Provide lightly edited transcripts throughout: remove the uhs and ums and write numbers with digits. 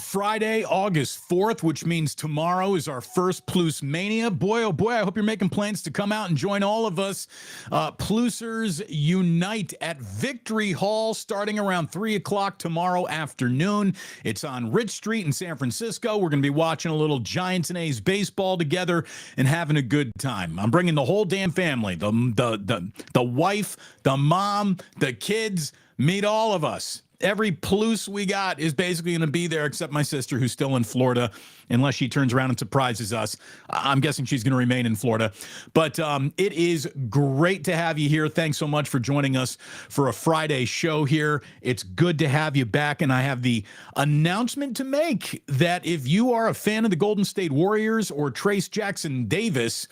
Friday, August 4th, which means tomorrow is our first Pluce Mania. Boy, oh boy, I hope you're making plans to come out and join all of us. Plucers Unite at Victory Hall starting around 3 o'clock tomorrow afternoon. It's on Ridge Street in San Francisco. We're going to be watching a little Giants and A's baseball together and having a good time. I'm bringing the whole damn family, the wife, the mom, the kids, meet all of us. Every Pluce we got is basically going to be there except my sister, who's still in Florida, unless she turns around and surprises us. I'm guessing she's going to remain in Florida. But it is great to have you here. Thanks so much for joining us for a Friday show here. It's good to have you back, and I have the announcement to make that if you are a fan of the Golden State Warriors or Trace Jackson Davis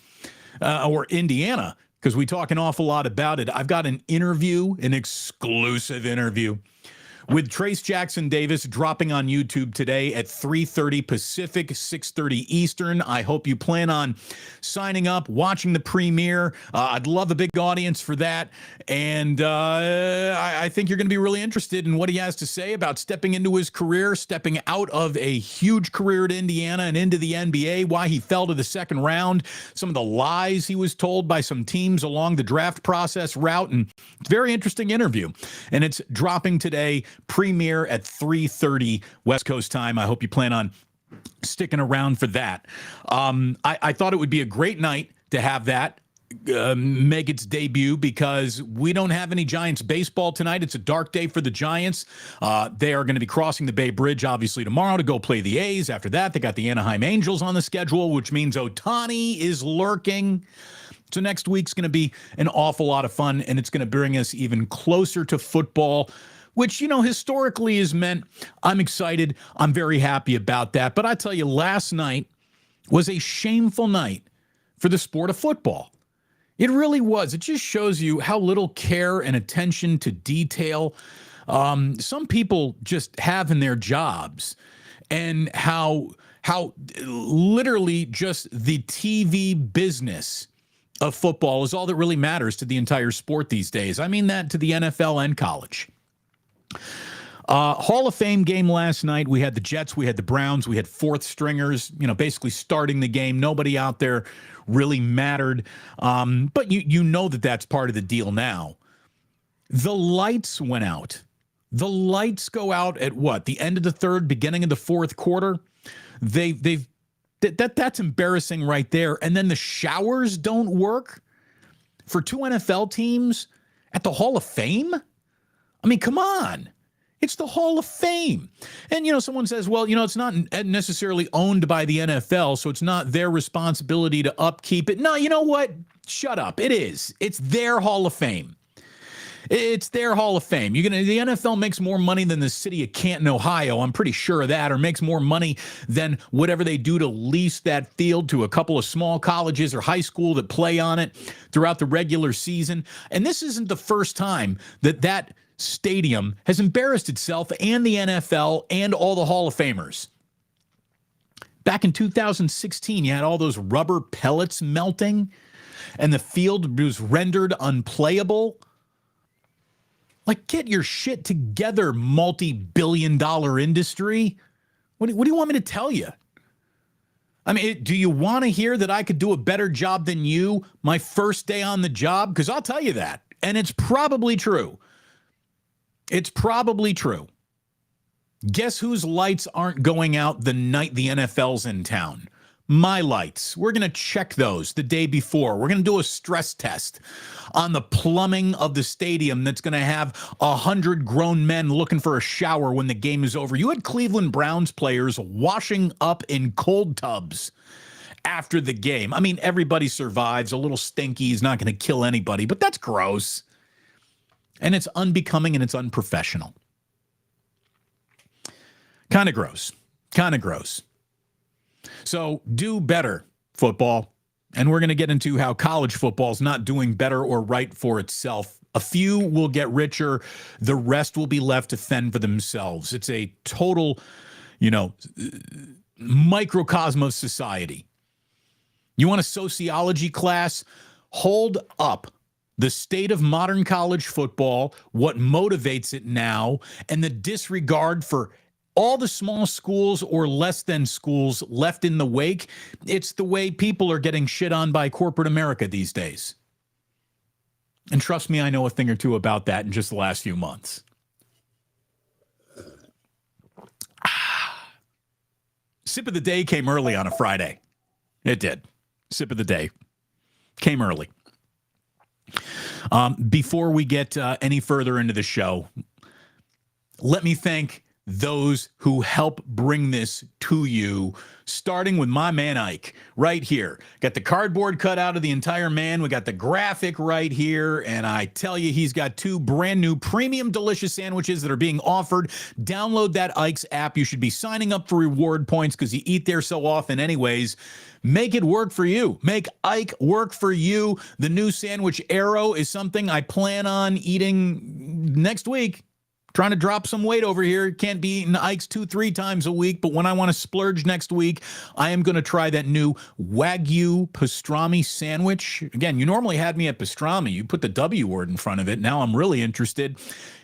or Indiana, because we talk an awful lot about it, I've got an interview, an exclusive interview with Trace Jackson Davis dropping on YouTube today at 3:30 Pacific, 6:30 Eastern. I hope you plan on signing up, watching the premiere. I'd love a big audience for that. And I think you're going to be really interested in what he has to say about stepping into his career, stepping out of a huge career at Indiana and into the NBA, why he fell to the second round, some of the lies he was told by some teams along the draft process route. And it's a very interesting interview. And it's dropping today, premiere at 3:30 West Coast time. I hope you plan on sticking around for that. I thought it would be a great night to have that make its debut because we don't have any Giants baseball tonight. It's a dark day for the Giants. They are going to be crossing the Bay Bridge, obviously, tomorrow to go play the A's. After that, they got the Anaheim Angels on the schedule, which means Ohtani is lurking. So next week's going to be an awful lot of fun, and it's going to bring us even closer to football, which, you know, historically has meant I'm excited. I'm very happy about that. But I tell you, last night was a shameful night for the sport of football. It really was. It just shows you how little care and attention to detail some people just have in their jobs, and how literally just the TV business of football is all that really matters to the entire sport these days. I mean that to the NFL and college. Hall of Fame game last night. We had the Jets, we had the Browns, we had fourth stringers, basically starting the game. Nobody out there really mattered. But you know that that's part of the deal now. The lights went out. The lights go out at what? The end of the third, beginning of the fourth quarter. That's embarrassing right there. And then the showers don't work for two NFL teams at the Hall of Fame. I mean, come on. It's the Hall of Fame. And, someone says, well, it's not necessarily owned by the NFL, so it's not their responsibility to upkeep it. No, you know what? Shut up. It is. It's their Hall of Fame. It's their Hall of Fame. The NFL makes more money than the city of Canton, Ohio. I'm pretty sure of that, or makes more money than whatever they do to lease that field to a couple of small colleges or high school that play on it throughout the regular season. And this isn't the first time that stadium has embarrassed itself and the NFL and all the Hall of Famers. Back in 2016, you had all those rubber pellets melting and the field was rendered unplayable. Like, get your shit together, multi-billion-dollar industry. What do you want me to tell you? I mean, do you want to hear that I could do a better job than you my first day on the job? Because I'll tell you that, and it's probably true. It's probably true. Guess whose lights aren't going out the night the NFL's in town? My lights. We're going to check those the day before. We're going to do a stress test on the plumbing of the stadium that's going to have 100 grown men looking for a shower when the game is over. You had Cleveland Browns players washing up in cold tubs after the game. I mean, everybody survives. A little stinky is not going to kill anybody, but that's gross. And it's unbecoming and it's unprofessional. Kind of gross. Kind of gross. So do better, football. And we're going to get into how college football is not doing better or right for itself. A few will get richer. The rest will be left to fend for themselves. It's a total, microcosm of society. You want a sociology class? Hold up the state of modern college football, what motivates it now, and the disregard for all the small schools or less than schools left in the wake. It's the way people are getting shit on by corporate America these days. And trust me, I know a thing or two about that in just the last few months. Sip of the day came early on a Friday. It did. Sip of the day came early. Before we get any further into the show, let me thank those who help bring this to you, starting with my man Ike right here. Got the cardboard cut out of the entire man. We got the graphic right here. And I tell you, he's got 2 brand new premium delicious sandwiches that are being offered. Download that Ike's app. You should be signing up for reward points because you eat there so often anyways. Make it work for you. Make Ike work for you. The new sandwich Arrow is something I plan on eating next week. Trying to drop some weight over here. Can't be eating Ike's 2-3 times a week, but when I want to splurge next week, I am going to try that new Wagyu pastrami sandwich. Again, you normally had me at pastrami. You put the W word in front of it. Now I'm really interested.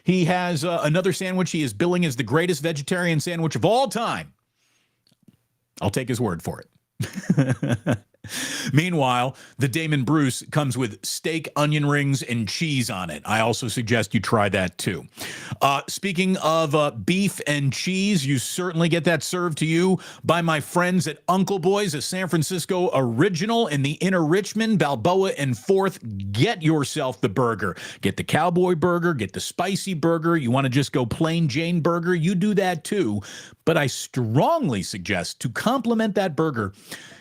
He has another sandwich he is billing as the greatest vegetarian sandwich of all time. I'll take his word for it. Meanwhile, the Damon Bruce comes with steak, onion rings, and cheese on it. I also suggest you try that too. Speaking of beef and cheese, you certainly get that served to you by my friends at Uncle Boy's, a San Francisco original in the Inner Richmond, Balboa, and 4th. Get yourself the burger. Get the cowboy burger, get the spicy burger. You want to just go plain Jane burger, you do that too. But I strongly suggest to complement that burger,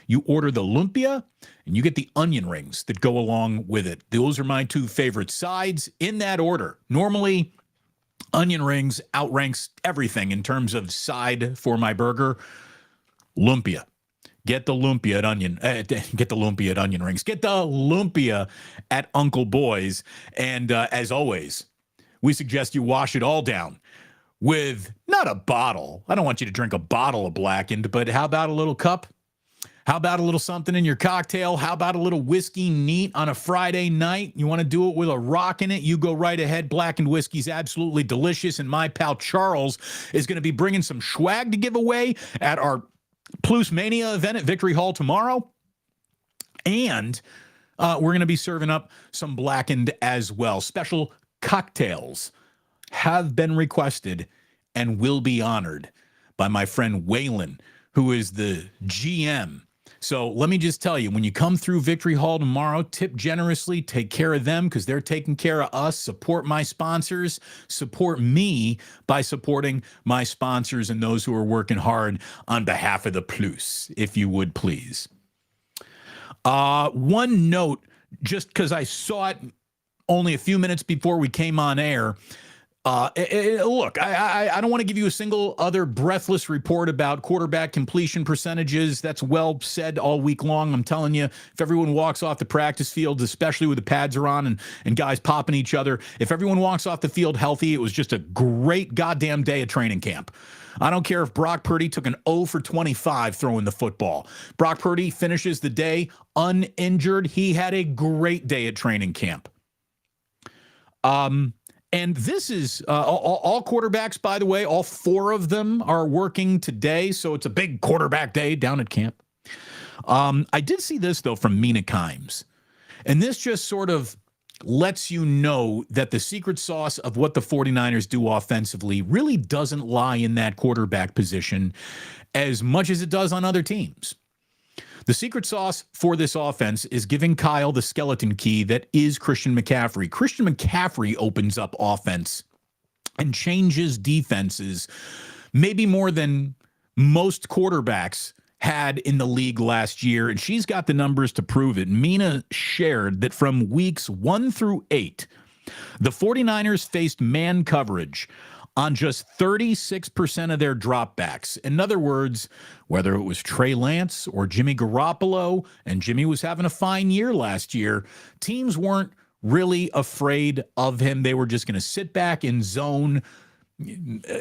you order the lumpia, and you get the onion rings that go along with it. Those are my 2 favorite sides in that order. Normally, onion rings outranks everything in terms of side for my burger. Lumpia. Get the lumpia at onion rings. Get the lumpia at Uncle Boy's. And as always, we suggest you wash it all down with not a bottle. I don't want you to drink a bottle of blackened, but how about a little cup? How about a little something in your cocktail? How about a little whiskey neat on a Friday night? You want to do it with a rock in it? You go right ahead. Blackened whiskey's absolutely delicious. And my pal Charles is going to be bringing some swag to give away at our Pluce Mania event at Victory Hall tomorrow. And we're going to be serving up some blackened as well. Special cocktails have been requested and will be honored by my friend Waylon, who is the GM. So let me just tell you, when you come through Victory Hall tomorrow, tip generously, take care of them because they're taking care of us. Support my sponsors. Support me by supporting my sponsors and those who are working hard on behalf of the Pluce, if you would please. One note, just because I saw it only a few minutes before we came on air. Look, I don't want to give you a single other breathless report about quarterback completion percentages. That's well said all week long. I'm telling you, if everyone walks off the practice field, especially with the pads are on and guys popping each other, if everyone walks off the field healthy, it was just a great goddamn day of training camp. I don't care if Brock Purdy took an 0 for 25 throwing the football. Brock Purdy finishes the day uninjured. He had a great day at training camp. And this is all quarterbacks, by the way, all 4 of them are working today. So it's a big quarterback day down at camp. I did see this, though, from Mina Kimes. And this just sort of lets you know that the secret sauce of what the 49ers do offensively really doesn't lie in that quarterback position as much as it does on other teams. The secret sauce for this offense is giving Kyle the skeleton key that is Christian McCaffrey. Christian McCaffrey opens up offense and changes defenses maybe more than most quarterbacks had in the league last year, and she's got the numbers to prove it. Mina shared that from weeks 1 through 8, the 49ers faced man coverage on just 36% of their dropbacks. In other words, whether it was Trey Lance or Jimmy Garoppolo, and Jimmy was having a fine year last year, teams weren't really afraid of him. They were just going to sit back in zone,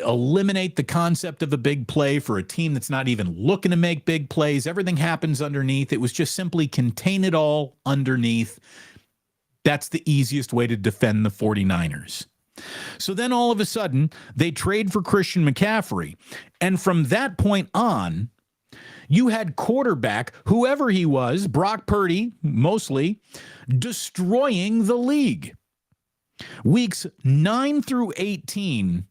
eliminate the concept of a big play for a team that's not even looking to make big plays. Everything happens underneath. It was just simply contain it all underneath. That's the easiest way to defend the 49ers. So then all of a sudden, they trade for Christian McCaffrey. And from that point on, you had quarterback, whoever he was, Brock Purdy, mostly, destroying the league. Weeks 9 through 18,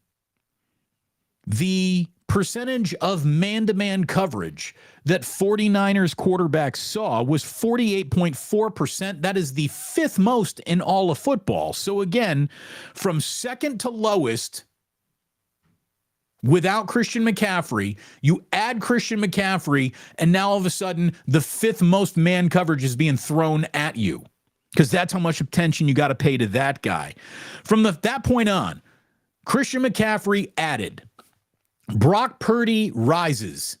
the percentage of man-to-man coverage that 49ers quarterbacks saw was 48.4%. That is the fifth most in all of football. So again, from second to lowest, without Christian McCaffrey, you add Christian McCaffrey, and now all of a sudden, the fifth most man coverage is being thrown at you, because that's how much attention you got to pay to that guy. From that point on, Christian McCaffrey added. Brock Purdy rises.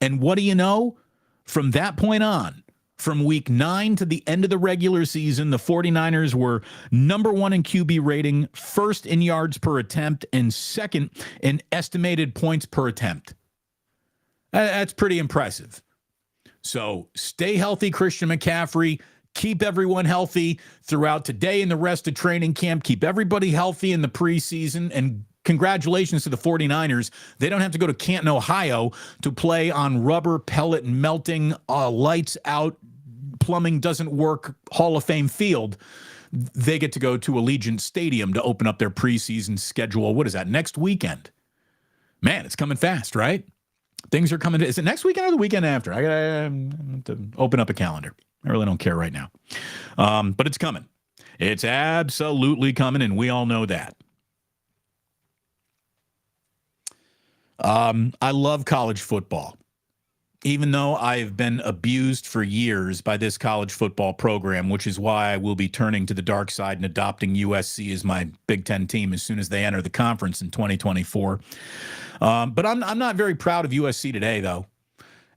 And what do you know? From that point on, from week 9 to the end of the regular season, the 49ers were number 1 in QB rating, first in yards per attempt, and second in estimated points per attempt. That's pretty impressive. So stay healthy, Christian McCaffrey. Keep everyone healthy throughout today and the rest of training camp. Keep everybody healthy in the preseason, and congratulations to the 49ers. They don't have to go to Canton, Ohio to play on rubber, pellet, melting, lights out, plumbing doesn't work, Hall of Fame field. They get to go to Allegiant Stadium to open up their preseason schedule. What is that, next weekend? Man, it's coming fast, right? Things are coming. Is it next weekend or the weekend after? I got to open up a calendar. I really don't care right now. But it's coming. It's absolutely coming, and we all know that. I love college football, even though I've been abused for years by this college football program, which is why I will be turning to the dark side and adopting USC as my Big Ten team as soon as they enter the conference in 2024. But I'm not very proud of USC today, though.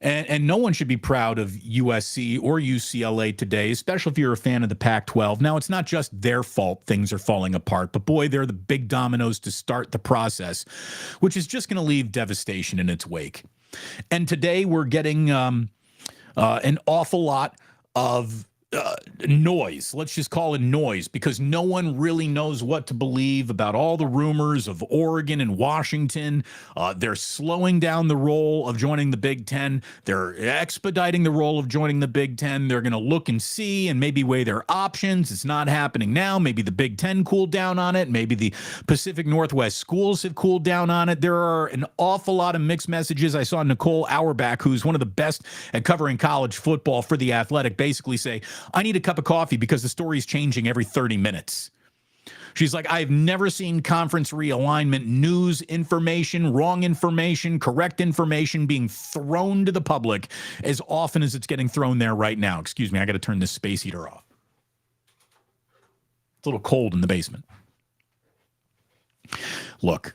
And no one should be proud of USC or UCLA today, especially if you're a fan of the Pac-12. Now, it's not just their fault things are falling apart, but boy, they're the big dominoes to start the process, which is just going to leave devastation in its wake. And today we're getting an awful lot of noise. Let's just call it noise, because no one really knows what to believe about all the rumors of Oregon and Washington. They're slowing down the roll of joining the Big Ten. They're expediting the roll of joining the Big Ten. They're going to look and see and maybe weigh their options. It's not happening now. Maybe the Big Ten cooled down on it. Maybe the Pacific Northwest schools have cooled down on it. There are an awful lot of mixed messages. I saw Nicole Auerbach, who's one of the best at covering college football for The Athletic, basically say, I need a cup of coffee because the story's changing every 30 minutes. She's like, I've never seen conference realignment news information, wrong information, correct information being thrown to the public as often as it's getting thrown there right now. Excuse me, I got to turn this space heater off. It's a little cold in the basement. Look,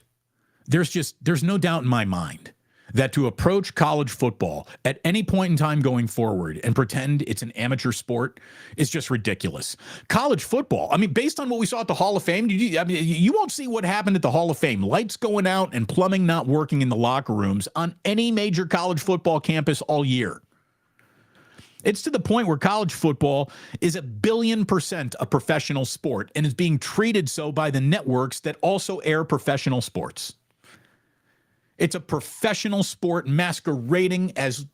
there's no doubt in my mind that to approach college football at any point in time going forward and pretend it's an amateur sport is just ridiculous. College football, I mean, based on what we saw at the Hall of Fame, you won't see what happened at the Hall of Fame. Lights going out and plumbing not working in the locker rooms on any major college football campus all year. It's to the point where college football is 1,000,000,000% a professional sport and is being treated so by the networks that also air professional sports. It's a professional sport masquerading as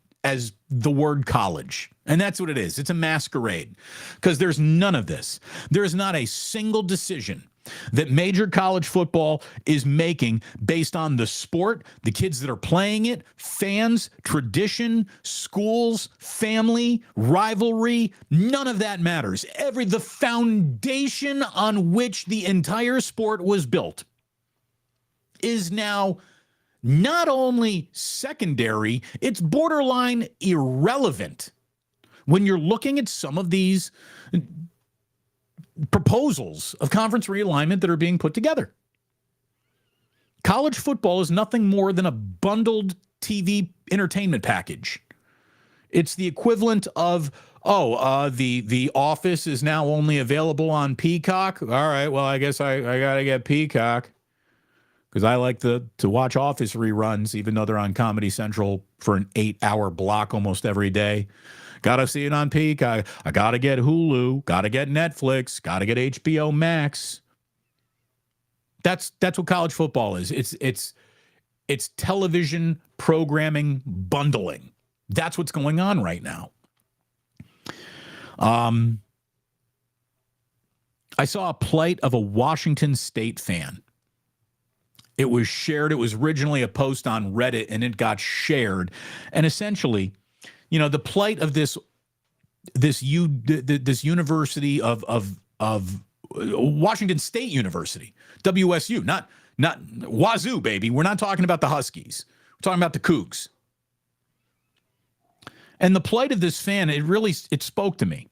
the word college. And that's what it is. It's a masquerade, because there's none of this. There is not a single decision that major college football is making based on the sport, the kids that are playing it, fans, tradition, schools, family, rivalry. None of that matters. The foundation on which the entire sport was built is now not only secondary, it's borderline irrelevant when you're looking at some of these proposals of conference realignment that are being put together. College football is nothing more than a bundled TV entertainment package. It's the equivalent of, the Office is now only available on Peacock. All right, well, I guess I got to get Peacock, because I like to watch Office reruns, even though they're on Comedy Central for an 8-hour block almost every day. Got to see it on Peacock. I got to get Hulu. Got to get Netflix. Got to get HBO Max. That's what college football is. It's television programming bundling. That's what's going on right now. I saw a plight of a Washington State fan. It was shared. It was originally a post on Reddit, and it got shared. And essentially, the plight of this university of Washington State University, WSU, not Wazoo, baby. We're not talking about the Huskies. We're talking about the Cougs. And the plight of this fan, it spoke to me.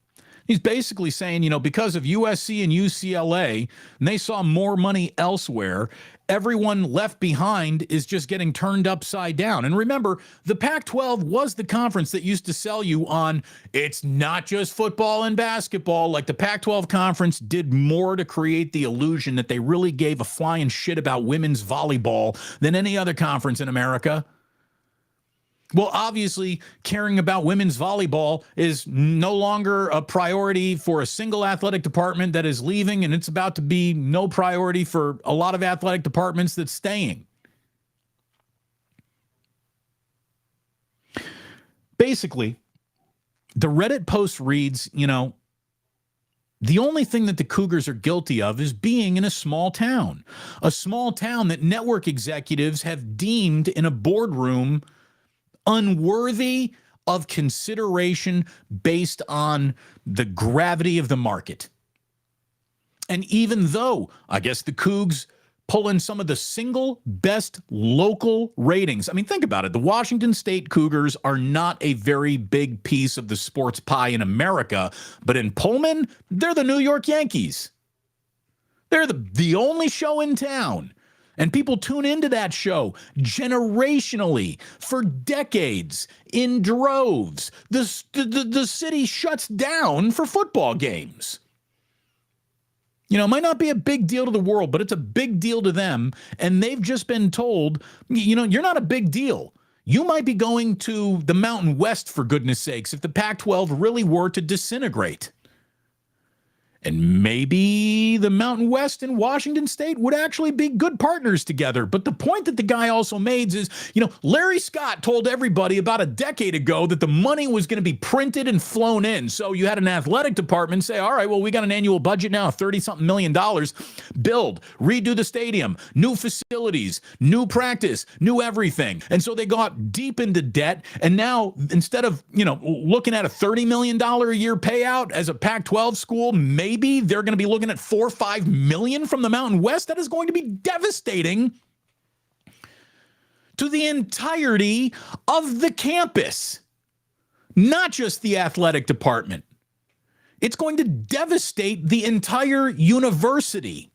He's basically saying, because of USC and UCLA, and they saw more money elsewhere, everyone left behind is just getting turned upside down. And remember, the Pac-12 was the conference that used to sell you on it's not just football and basketball. Like the Pac-12 conference did more to create the illusion that they really gave a flying shit about women's volleyball than any other conference in America. Well, obviously, caring about women's volleyball is no longer a priority for a single athletic department that is leaving, and it's about to be no priority for a lot of athletic departments that's staying. Basically, the Reddit post reads, the only thing that the Cougars are guilty of is being in a small town that network executives have deemed in a boardroom unworthy of consideration based on the gravity of the market. And even though, I guess, the Cougs pull in some of the single best local ratings. I mean, think about it. The Washington State Cougars are not a very big piece of the sports pie in America, but in Pullman, they're the New York Yankees. They're the only show in town. And people tune into that show generationally for decades in droves. The city shuts down for football games. It might not be a big deal to the world, but it's a big deal to them. And they've just been told, you're not a big deal. You might be going to the Mountain West, for goodness sakes, if the Pac-12 really were to disintegrate. And maybe the Mountain West and Washington State would actually be good partners together. But the point that the guy also made is, Larry Scott told everybody about a decade ago that the money was going to be printed and flown in. So you had an athletic department say, all right, well, we got an annual budget now of $30-something million. Build, redo the stadium, new facilities, new practice, new everything. And so they got deep into debt. And now instead of, looking at a $30 million a year payout as a Pac-12 school, maybe they're going to be looking at $4 or $5 million from the Mountain West. That is going to be devastating to the entirety of the campus, not just the athletic department. It's going to devastate the entire university.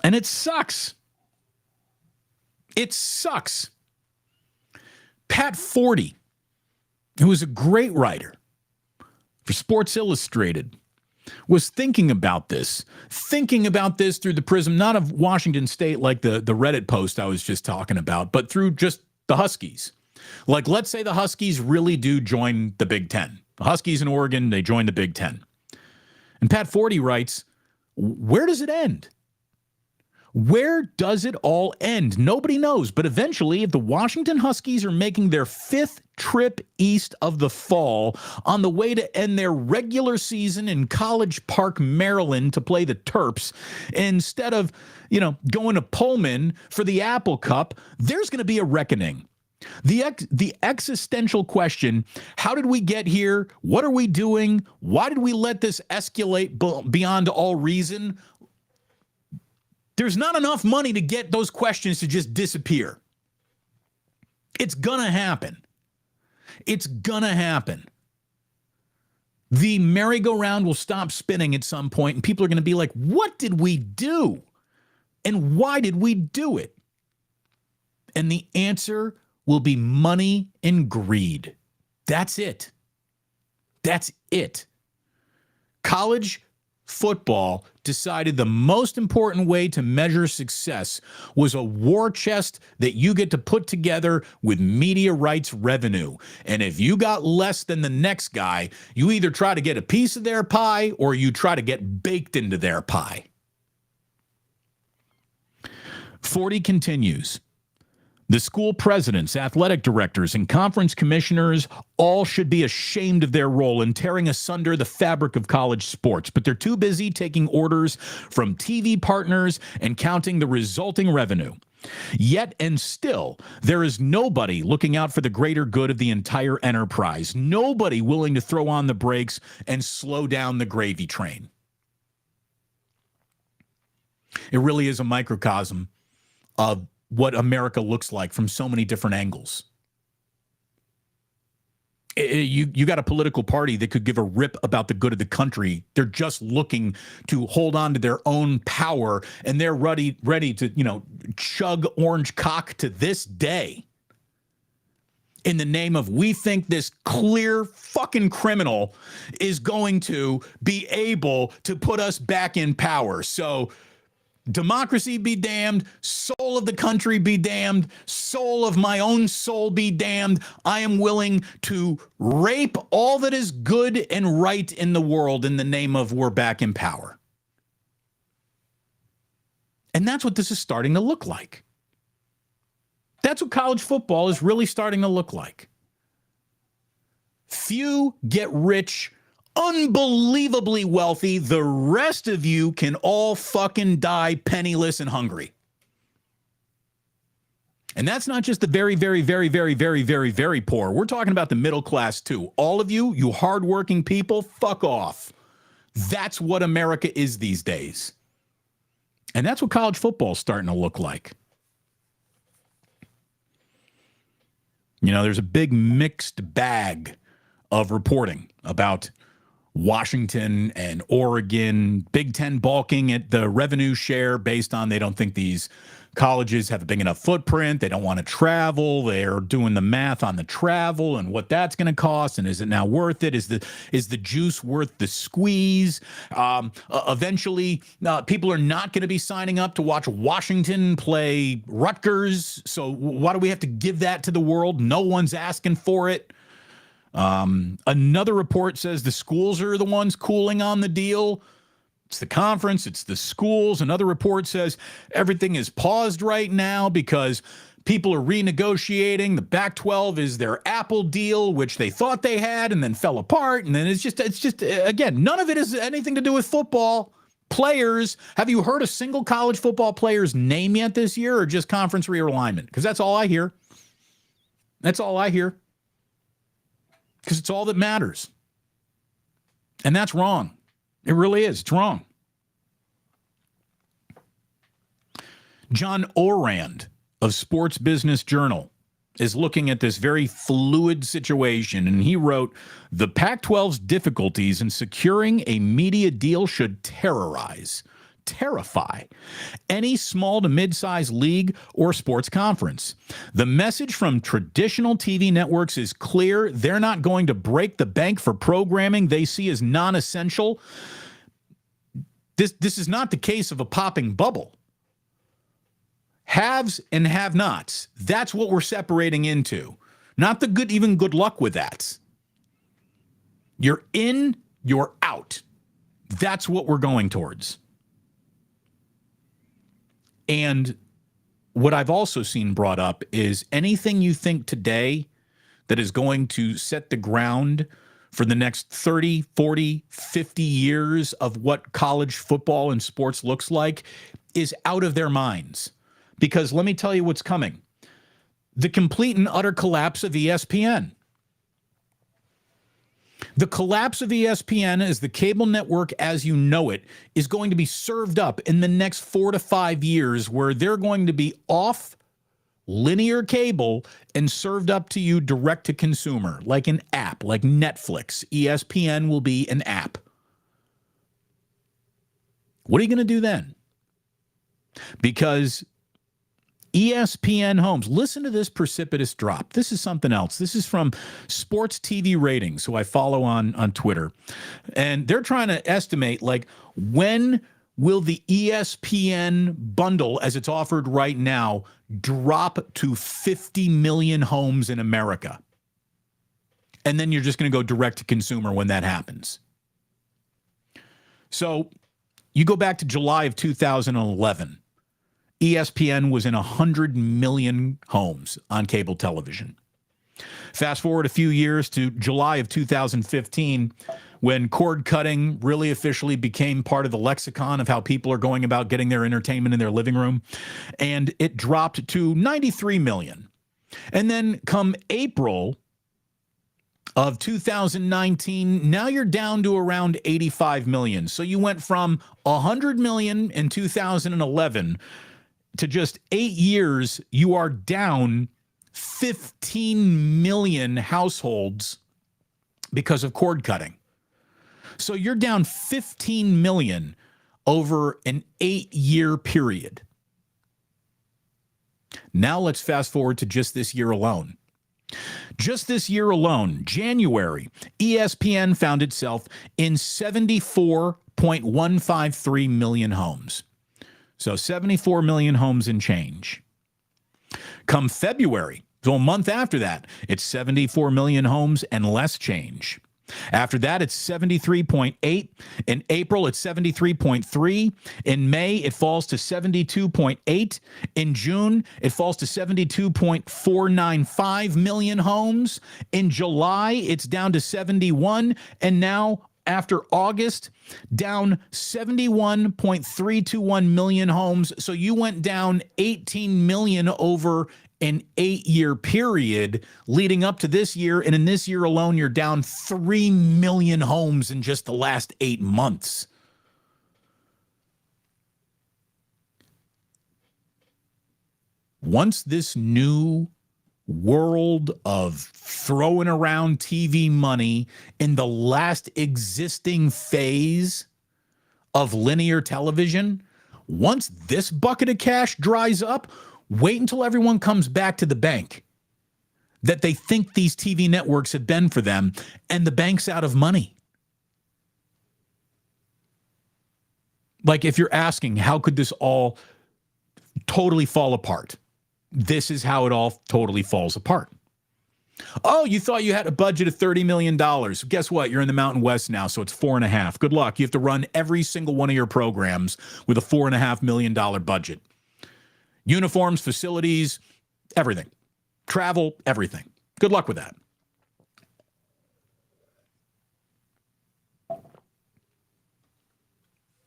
And it sucks. It sucks. Pat Forty, who is a great writer for Sports Illustrated, was thinking about this through the prism, not of Washington State like the Reddit post I was just talking about, but through just the Huskies. Like, let's say the Huskies really do join the Big Ten. The Huskies in Oregon, they join the Big Ten. And Pat Forty writes, where does it end? Where does it all end? Nobody knows. But eventually, if the Washington Huskies are making their 5th trip east of the fall on the way to end their regular season in College Park, Maryland to play the Terps, instead of, going to Pullman for the Apple Cup, there's going to be a reckoning. The existential question, how did we get here? What are we doing? Why did we let this escalate beyond all reason? There's not enough money to get those questions to just disappear. It's gonna happen. It's gonna happen. The merry-go-round will stop spinning at some point, and people are gonna be like, what did we do? And why did we do it? And the answer will be money and greed. That's it. That's it. College football decided the most important way to measure success was a war chest that you get to put together with media rights revenue. And if you got less than the next guy, you either try to get a piece of their pie or you try to get baked into their pie. 40 continues. The school presidents, athletic directors, and conference commissioners all should be ashamed of their role in tearing asunder the fabric of college sports, but they're too busy taking orders from TV partners and counting the resulting revenue. Yet and still, there is nobody looking out for the greater good of the entire enterprise, nobody willing to throw on the brakes and slow down the gravy train. It really is a microcosm of what America looks like from so many different angles. You got a political party that could give a rip about the good of the country. They're just looking to hold on to their own power, and they're ready to, chug orange cock to this day in the name of we think this clear fucking criminal is going to be able to put us back in power. So democracy be damned, soul of the country be damned, soul of my own soul be damned. I am willing to rape all that is good and right in the world in the name of we're back in power. And that's what this is starting to look like. That's what college football is really starting to look like. Few get rich unbelievably wealthy. The rest of you can all fucking die penniless and hungry. And that's not just the very, very, very, very, very, very, very poor. We're talking about the middle class too. All of you, you hardworking people, fuck off. That's what America is these days. And that's what college football is starting to look like. There's a big mixed bag of reporting about Washington and Oregon, Big Ten balking at the revenue share based on they don't think these colleges have a big enough footprint. They don't want to travel. They're doing the math on the travel and what that's going to cost. And is it now worth it? Is the juice worth the squeeze? Eventually, people are not going to be signing up to watch Washington play Rutgers. So why do we have to give that to the world? No one's asking for it. Another report says the schools are the ones cooling on the deal. It's the conference, it's the schools. Another report says everything is paused right now because people are renegotiating. The Pac-12 is their Apple deal, which they thought they had and then fell apart. And then it's just again, none of it has anything to do with football. Players, have you heard a single college football player's name yet this year or just conference realignment? Because that's all I hear. That's all I hear. Because it's all that matters. And that's wrong. It really is. It's wrong. John Orand of Sports Business Journal is looking at this very fluid situation, and he wrote, the Pac-12's difficulties in securing a media deal should terrify any small to mid-sized league or sports conference. The message from traditional TV networks is clear. They're not going to break the bank for programming they see as non-essential. This is not the case of a popping bubble. Haves and have-nots. That's what we're separating into. Not the good, even good luck with that. You're in, you're out. That's what we're going towards. And what I've also seen brought up is anything you think today that is going to set the ground for the next 30, 40, 50 years of what college football and sports looks like is out of their minds. Because let me tell you what's coming. The complete and utter collapse of ESPN. The collapse of ESPN as the cable network as you know it is going to be served up in the next 4 to 5 years, where they're going to be off linear cable and served up to you direct to consumer, like an app, like Netflix. ESPN will be an app. What are you going to do then? Because ESPN homes. Listen to this precipitous drop. This is something else. This is from Sports TV Ratings, who I follow on Twitter. And they're trying to estimate, like, when will the ESPN bundle, as it's offered right now, drop to 50 million homes in America? And then you're just going to go direct to consumer when that happens. So you go back to July of 2011. ESPN was in 100 million homes on cable television. Fast forward a few years to July of 2015, when cord cutting really officially became part of the lexicon of how people are going about getting their entertainment in their living room. And it dropped to 93 million. And then come April of 2019, now you're down to around 85 million. So you went from 100 million in 2011 to just 8 years, you are down 15 million households because of cord cutting. So you're down 15 million over an 8-year period. Now let's fast forward to just this year alone. Just this year alone, January, ESPN found itself in 74.153 million homes. So 74 million homes and change. Come February, so a month after that, it's 74 million homes and less change. After that, it's 73.8. In April, it's 73.3. In May, it falls to 72.8. In June, it falls to 72.495 million homes. In July, it's down to 71. And now, after August, down 71.321 million homes. So you went down 18 million over an 8-year period leading up to this year. And in this year alone, you're down 3 million homes in just the last 8 months. Once this new world of throwing around TV money in the last existing phase of linear television, once this bucket of cash dries up, wait until everyone comes back to the bank that they think these TV networks have been for them, and the bank's out of money. Like, if you're asking, how could this all totally fall apart? This is how it all totally falls apart. Oh, you thought you had a budget of $30 million. Guess what? You're in the Mountain West now, so it's 4.5. Good luck. You have to run every single one of your programs with a $4.5 million budget. Uniforms, facilities, everything. Travel, everything. Good luck with that.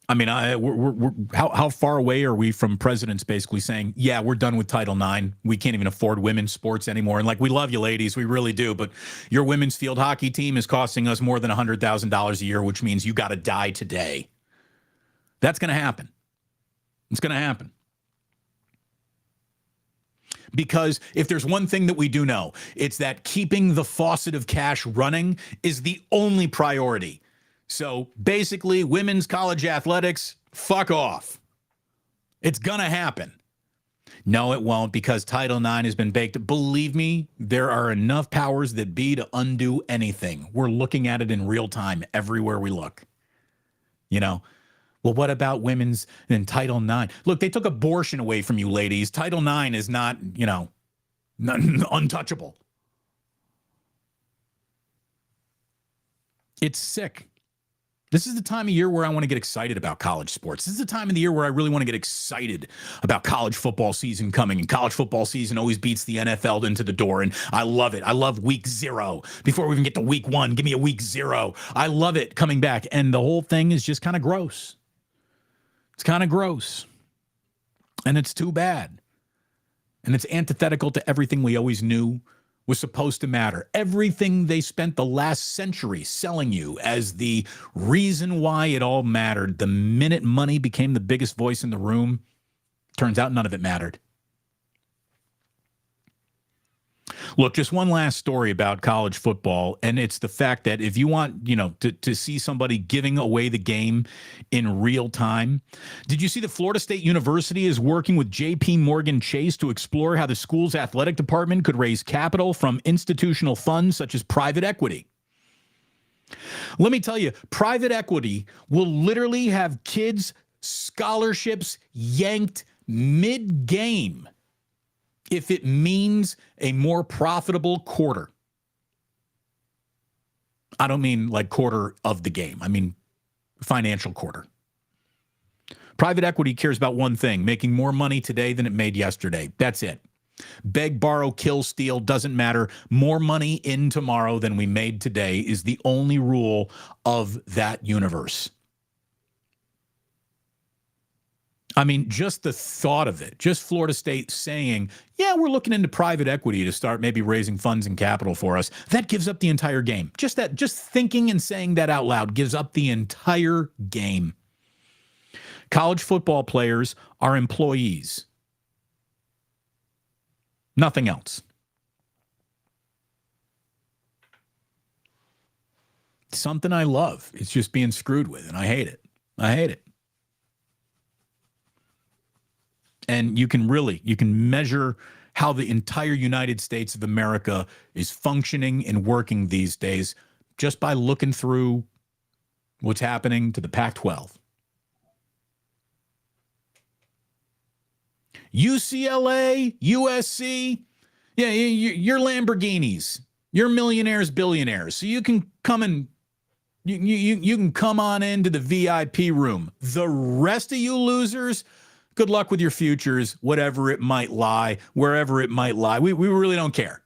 I mean, how far away are we from presidents basically saying, yeah, we're done with Title IX. We can't even afford women's sports anymore. And like, we love you ladies. We really do. But your women's field hockey team is costing us more than $100,000 a year, which means you got to die today. That's going to happen. It's going to happen. Because if there's one thing that we do know, it's that keeping the faucet of cash running is the only priority. So basically, women's college athletics, fuck off. It's going to happen. No, it won't, because Title IX has been baked. Believe me, there are enough powers that be to undo anything. We're looking at it in real time everywhere we look. You know, well, what about women's and Title IX? Look, they took abortion away from you ladies. Title IX is not, you know, untouchable. It's sick. This is the time of year where I want to get excited about college sports. This is the time of the year where I really want to get excited about college football season coming. And college football season always beats the NFL into the door. And I love it. I love week 0. Before we even get to week 1, give me a week 0. I love it coming back. And the whole thing is just kind of gross. It's kind of gross. And it's too bad. And it's antithetical to everything we always knew was supposed to matter. Everything they spent the last century selling you as the reason why it all mattered. The minute money became the biggest voice in the room, turns out none of it mattered. Look, just one last story about college football, and it's the fact that if you want, to see somebody giving away the game in real time, did you see that Florida State University is working with J.P. Morgan Chase to explore how the school's athletic department could raise capital from institutional funds such as private equity? Let me tell you, private equity will literally have kids' scholarships yanked mid-game if it means a more profitable quarter. I don't mean like quarter of the game. I mean financial quarter. Private equity cares about one thing, making more money today than it made yesterday. That's it. Beg, borrow, kill, steal, doesn't matter. More money in tomorrow than we made today is the only rule of that universe. I mean, just the thought of it, just Florida State saying, yeah, we're looking into private equity to start maybe raising funds and capital for us, that gives up the entire game. Just thinking and saying that out loud gives up the entire game. College football players are employees. Nothing else. Something I love. It's just being screwed with, and I hate it. I hate it. And you can measure how the entire United States of America is functioning and working these days just by looking through what's happening to the Pac-12. UCLA, USC, yeah, you're Lamborghinis. You're millionaires, billionaires. So you can come and you can come on into the VIP room. The rest of you losers, good luck with your futures, whatever it might lie, wherever it might lie. We really don't care.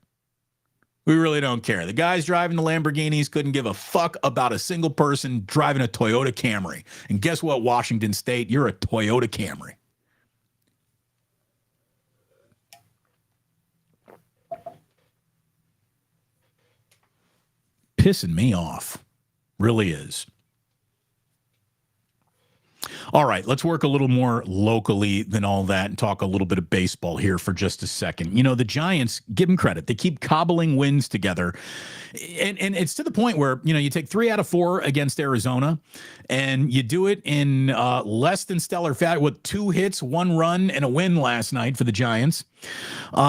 We really don't care. The guys driving the Lamborghinis couldn't give a fuck about a single person driving a Toyota Camry. And guess what, Washington State? You're a Toyota Camry. Pissing me off. Really is. All right, let's work a little more locally than all that and talk a little bit of baseball here for just a second. You know, the Giants, give them credit. They keep cobbling wins together. And it's to the point where, you take 3 out of 4 against Arizona, and you do it in less than stellar fashion with 2 hits, 1 run, and a win last night for the Giants.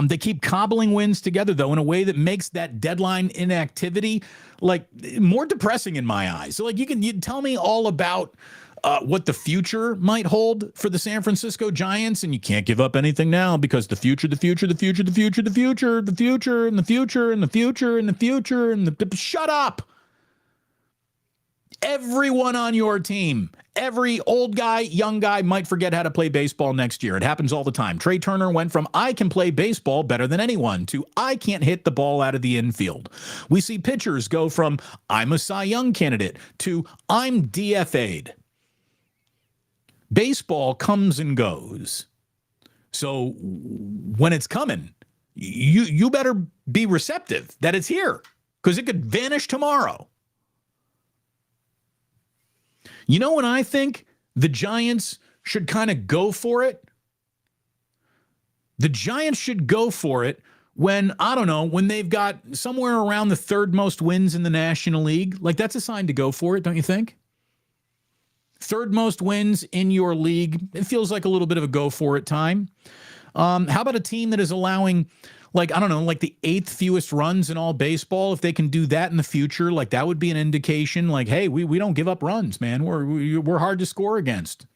They keep cobbling wins together, though, in a way that makes that deadline inactivity, like, more depressing in my eyes. So, like, you tell me all about what the future might hold for the San Francisco Giants, and you can't give up anything now because the future, shut up. Everyone on your team, every old guy, young guy might forget how to play baseball next year. It happens all the time. Trey Turner went from I can play baseball better than anyone to I can't hit the ball out of the infield. We see pitchers go from I'm a Cy Young candidate to I'm DFA'd. Baseball comes and goes. So when it's coming, you better be receptive that it's here because it could vanish tomorrow. You know when I think the Giants should kind of go for it? The Giants should go for it when, I don't know, when they've got somewhere around the 3rd most wins in the National League. Like, that's a sign to go for it, don't you think? 3rd most wins in your league. It feels like a little bit of a go for it time. How about a team that is allowing, like, I don't know, like the 8th fewest runs in all baseball? If they can do that in the future, like that would be an indication like, hey, we don't give up runs, man. We're hard to score against.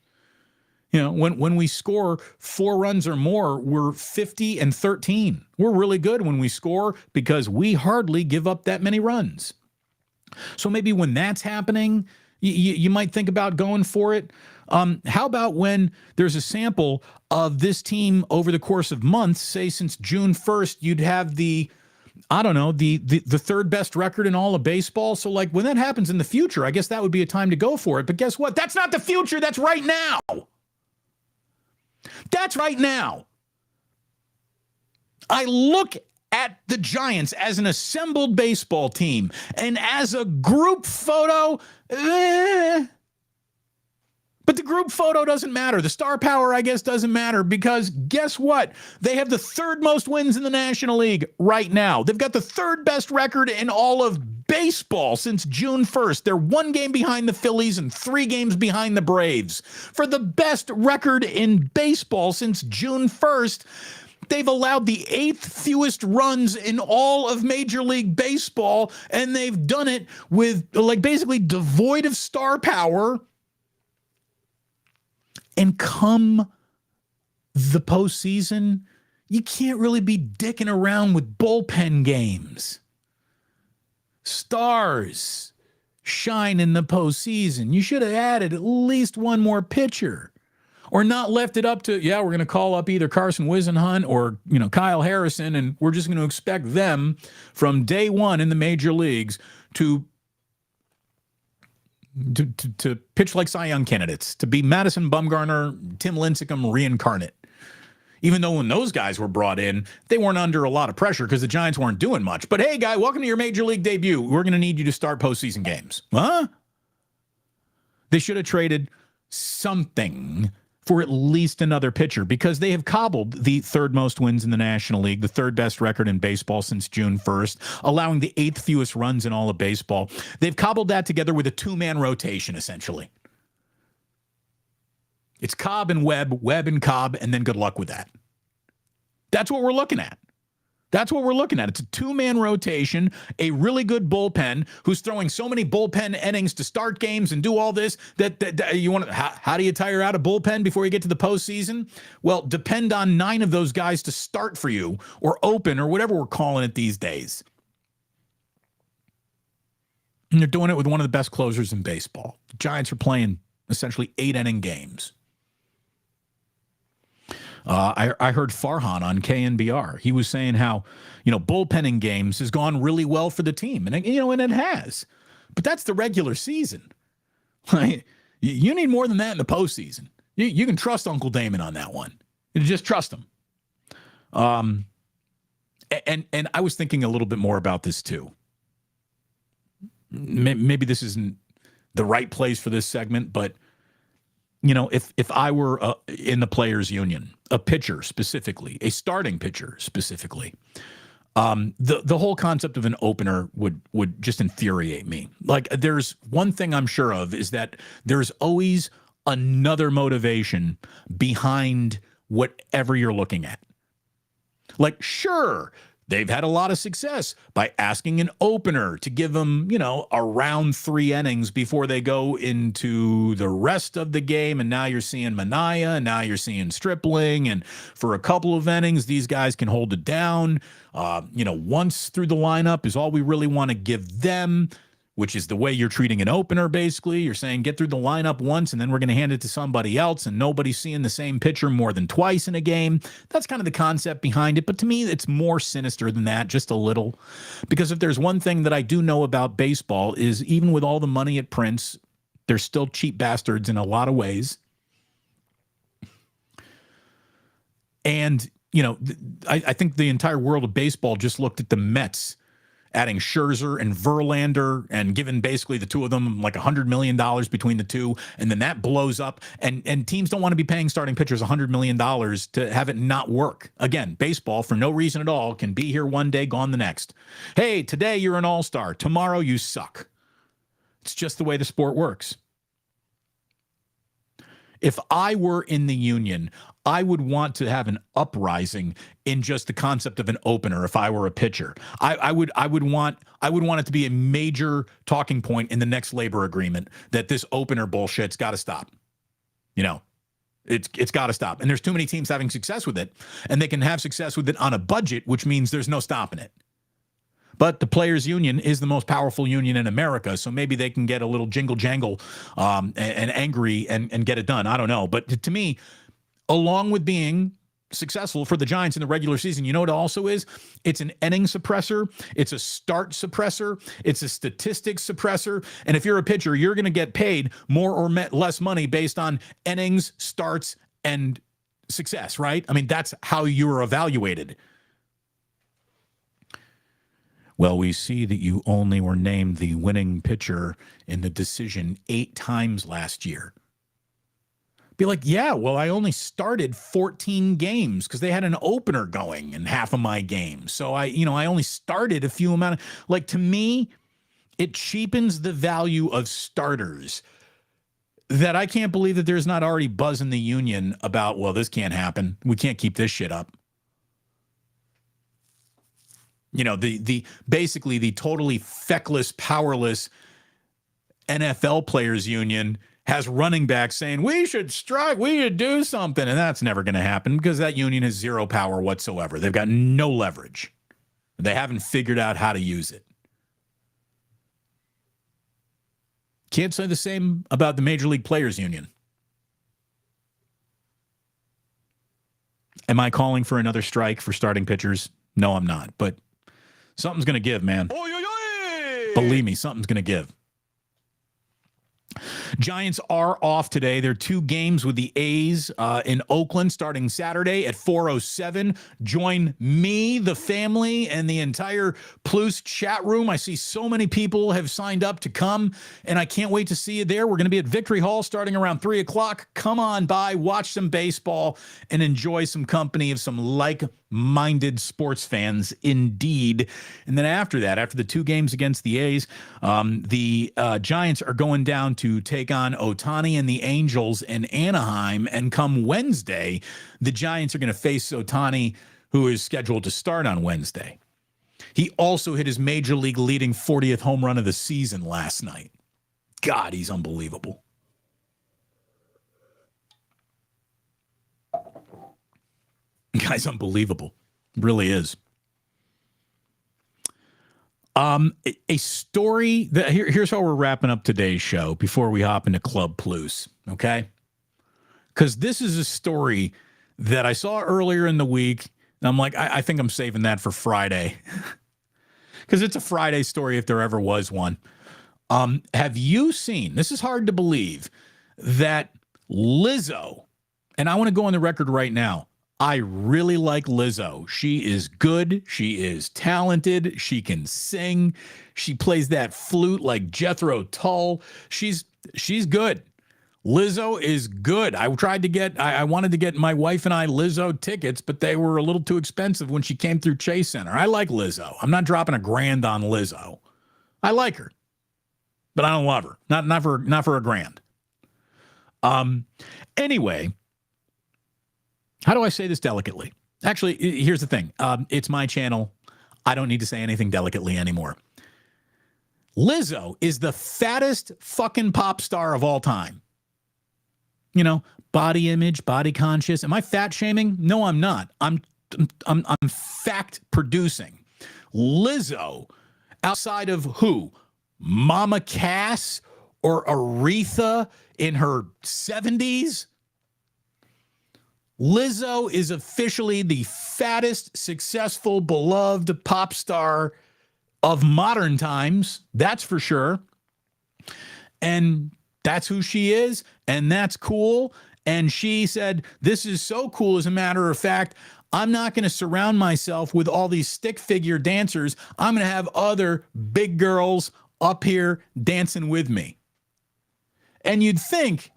When we score 4 runs or more, we're 50-13. We're really good when we score because we hardly give up that many runs. So maybe when that's happening, you might think about going for it. How about when there's a sample of this team over the course of months, say since June 1st, you'd have the 3rd best record in all of baseball. So like when that happens in the future, I guess that would be a time to go for it. But guess what? That's not the future. That's right now. That's right now. I look at the Giants as an assembled baseball team, and as a group photo, But the group photo doesn't matter. The star power, I guess, doesn't matter because guess what? They have the third most wins in the National League right now. They've got the third best record in all of baseball since June 1st. They're 1 game behind the Phillies and 3 games behind the Braves. For the best record in baseball since June 1st, they've allowed the 8th fewest runs in all of Major League Baseball, and they've done it with basically devoid of star power. And come the postseason, you can't really be dicking around with bullpen games. Stars shine in the postseason. You should have added at least one more pitcher. Or not left it up to, we're going to call up either Carson Wisenhunt or, Kyle Harrison, and we're just going to expect them from day one in the major leagues to pitch like Cy Young candidates, to be Madison Bumgarner, Tim Lincecum reincarnate. Even though when those guys were brought in, they weren't under a lot of pressure because the Giants weren't doing much. But hey, guy, welcome to your major league debut. We're going to need you to start postseason games. Huh? They should have traded something for at least another pitcher because they have cobbled the third most wins in the National League, the third best record in baseball since June 1st, allowing the 8th fewest runs in all of baseball. They've cobbled that together with a 2-man rotation, essentially. It's Cobb and Webb, Webb and Cobb, and then good luck with that. That's what we're looking at. That's what we're looking at. It's a 2-man rotation, a really good bullpen who's throwing so many bullpen innings to start games and do all this that you want to. How do you tire out a bullpen before you get to the postseason? Well, depend on 9 of those guys to start for you or open or whatever we're calling it these days. And they're doing it with one of the best closers in baseball. The Giants are playing essentially 8-inning games. I heard Farhan on KNBR. He was saying how, bullpenning games has gone really well for the team. And, and it has. But that's the regular season. You need more than that in the postseason. You can trust Uncle Damon on that one. You just trust him. And I was thinking a little bit more about this too. Maybe this isn't the right place for this segment, but if I were in the players' union, a pitcher specifically, a starting pitcher specifically, the whole concept of an opener would just infuriate me. Like, there's one thing I'm sure of is that there's always another motivation behind whatever you're looking at. Like, sure, they've had a lot of success by asking an opener to give them, around 3 innings before they go into the rest of the game. And now you're seeing Mania, and now you're seeing Stripling. And for a couple of innings, these guys can hold it down. Once through the lineup is all we really want to give them, which is the way you're treating an opener, basically. You're saying get through the lineup once, and then we're going to hand it to somebody else, and nobody's seeing the same pitcher more than twice in a game. That's kind of the concept behind it. But to me, it's more sinister than that, just a little. Because if there's one thing that I do know about baseball is even with all the money it prints, they're still cheap bastards in a lot of ways. And, I think the entire world of baseball just looked at the Mets adding Scherzer and Verlander and giving basically the two of them like $100 million between the two. And then that blows up and teams don't want to be paying starting pitchers $100 million to have it not work. Again, baseball for no reason at all can be here one day, gone the next. Hey, today you're an all-star. Tomorrow you suck. It's just the way the sport works. If I were in the union, I would want to have an uprising in just the concept of an opener. If I were a pitcher, I would want it to be a major talking point in the next labor agreement that this opener bullshit's got to stop. It's got to stop. And there's too many teams having success with it, and they can have success with it on a budget, which means there's no stopping it. But the players' union is the most powerful union in America, so maybe they can get a little jingle jangle and angry and get it done. I don't know. But to me, along with being successful for the Giants in the regular season, you know what it also is? It's an inning suppressor. It's a start suppressor. It's a statistics suppressor. And if you're a pitcher, you're going to get paid more or less money based on innings, starts, and success, right? I mean, that's how you're evaluated. Well, we see that you only were named the winning pitcher in the decision 8 times last year. Be like, yeah, well, I only started 14 games because they had an opener going in half of my games. So I only started a few amount of, like, to me, it cheapens the value of starters. That I can't believe that there's not already buzz in the union about, well, this can't happen. We can't keep this shit up. The basically the totally feckless, powerless NFL players union has running backs saying, we should strike, we should do something. And that's never going to happen because that union has zero power whatsoever. They've got no leverage. They haven't figured out how to use it. Can't say the same about the Major League Players Union. Am I calling for another strike for starting pitchers? No, I'm not. But something's going to give, man. Oy, oy, oy. Believe me, something's going to give. Giants are off today. There are 2 games with the A's in Oakland starting Saturday at 4:07. Join me, the family, and the entire Pluce chat room. I see so many people have signed up to come, and I can't wait to see you there. We're going to be at Victory Hall starting around 3 o'clock. Come on by, watch some baseball, and enjoy some company of some like-minded sports fans indeed. And then after that, after the 2 games against the A's, the Giants are going down to take on Ohtani and the Angels in Anaheim. And come Wednesday, the Giants are going to face Ohtani, who is scheduled to start on Wednesday. He also hit his major league leading 40th home run of the season last night. God, he's unbelievable. Guy's unbelievable. Really is. A story that here's how we're wrapping up today's show before we hop into Club Pluce, okay? Because this is a story that I saw earlier in the week, and I'm like, I think I'm saving that for Friday. Because it's a Friday story if there ever was one. Have you seen, this is hard to believe, that Lizzo, and I want to go on the record right now, I really like Lizzo. She is good. She is talented. She can sing. She plays that flute like Jethro Tull. She's good. Lizzo is good. I wanted to get my wife and I Lizzo tickets, but they were a little too expensive when she came through Chase Center. I like Lizzo. I'm not dropping $1,000 on Lizzo. I like her, but I don't love her. Not for $1,000. Anyway. How do I say this delicately? Actually, here's the thing. It's my channel. I don't need to say anything delicately anymore. Lizzo is the fattest fucking pop star of all time. Body image, body conscious. Am I fat shaming? No, I'm not. I'm fact producing. Lizzo, outside of who? Mama Cass or Aretha in her 70s? Lizzo is officially the fattest, successful, beloved pop star of modern times. That's for sure. And that's who she is. And that's cool. And she said, this is so cool. As a matter of fact, I'm not going to surround myself with all these stick figure dancers. I'm going to have other big girls up here dancing with me. And you'd think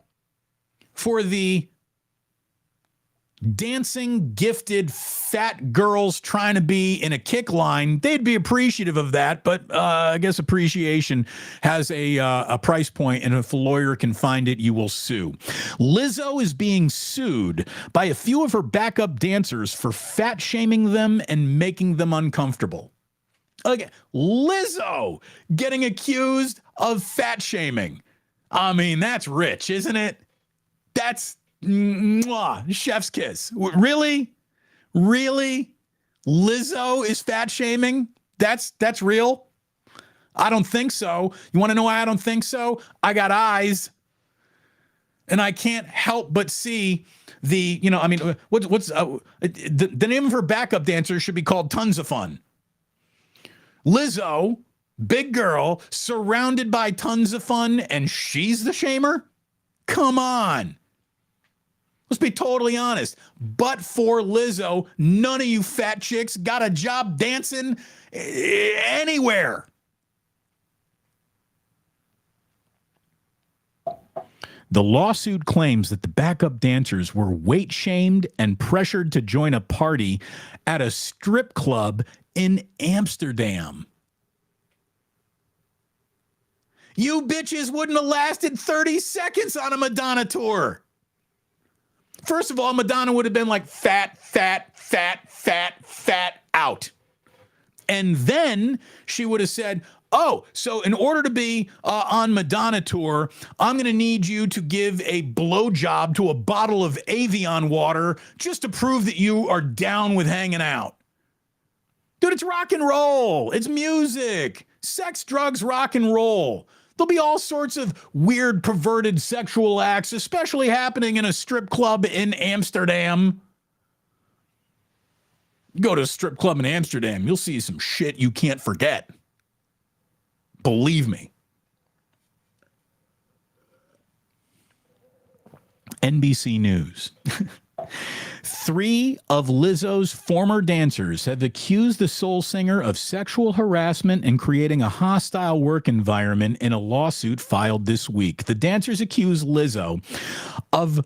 for the dancing, gifted, fat girls trying to be in a kick line, they'd be appreciative of that. But I guess appreciation has a price point, and if a lawyer can find it, you will sue. Lizzo is being sued by a few of her backup dancers for fat shaming them and making them uncomfortable. Okay, Lizzo getting accused of fat shaming. I mean, that's rich, isn't it? That's mwah, chef's kiss. Really? Lizzo is fat shaming? That's real? I don't think so. You want to know why I don't think so? I got eyes, and I can't help but see the, what's the name of her backup dancer should be called Tons of Fun. Lizzo, big girl, surrounded by tons of fun, and she's the shamer? Come on. Let's be totally honest. But for Lizzo, none of you fat chicks got a job dancing anywhere. The lawsuit claims that the backup dancers were weight shamed and pressured to join a party at a strip club in Amsterdam. You bitches wouldn't have lasted 30 seconds on a Madonna tour. First of all, Madonna would have been like fat, out. And then she would have said, oh, so in order to be on Madonna tour, I'm going to need you to give a blowjob to a bottle of Avion water just to prove that you are down with hanging out. Dude, it's rock and roll. It's music. Sex, drugs, rock and roll. There'll be all sorts of weird, perverted sexual acts, especially happening in a strip club in Amsterdam. Go to a strip club in Amsterdam, you'll see some shit you can't forget. Believe me. NBC News. 3 of Lizzo's former dancers have accused the soul singer of sexual harassment and creating a hostile work environment in a lawsuit filed this week. The dancers accuse Lizzo of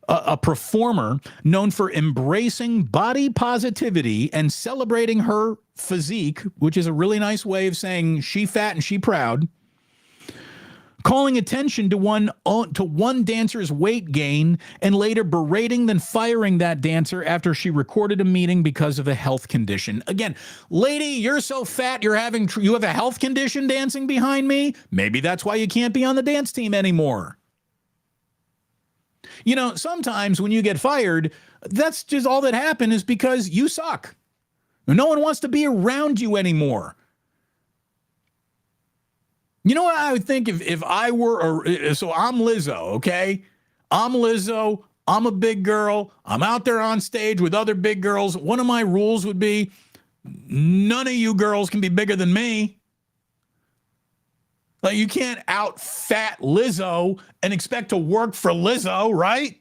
a performer known for embracing body positivity and celebrating her physique, which is a really nice way of saying she fat and she proud, calling attention to one dancer's weight gain and later berating then firing that dancer after she recorded a meeting because of a health condition. Again, lady, you're so fat you have a health condition dancing behind me? Maybe that's why you can't be on the dance team anymore. You know, sometimes when you get fired, that's just all that happened is because you suck. No one wants to be around you anymore. You know what I would think if I were, so I'm Lizzo, okay? I'm Lizzo. I'm a big girl. I'm out there on stage with other big girls. One of my rules would be none of you girls can be bigger than me. Like, you can't out fat Lizzo and expect to work for Lizzo, right?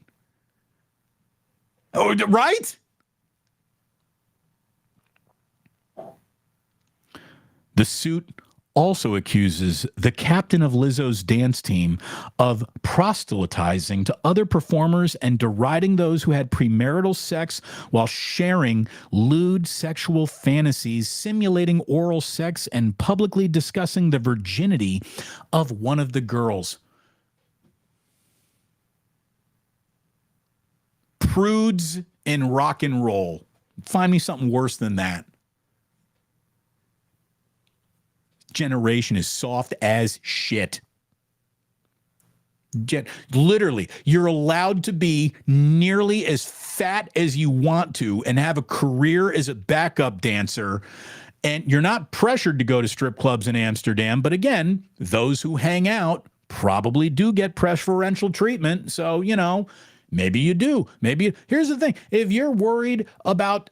Oh, right? The suit also accuses the captain of Lizzo's dance team of proselytizing to other performers and deriding those who had premarital sex while sharing lewd sexual fantasies, simulating oral sex, and publicly discussing the virginity of one of the girls. Prudes in rock and roll. Find me something worse than that. Generation is soft as shit. Literally, you're allowed to be nearly as fat as you want to and have a career as a backup dancer, and you're not pressured to go to strip clubs in Amsterdam. But again, those who hang out probably do get preferential treatment. So, you know, maybe you do. Here's the thing. If you're worried about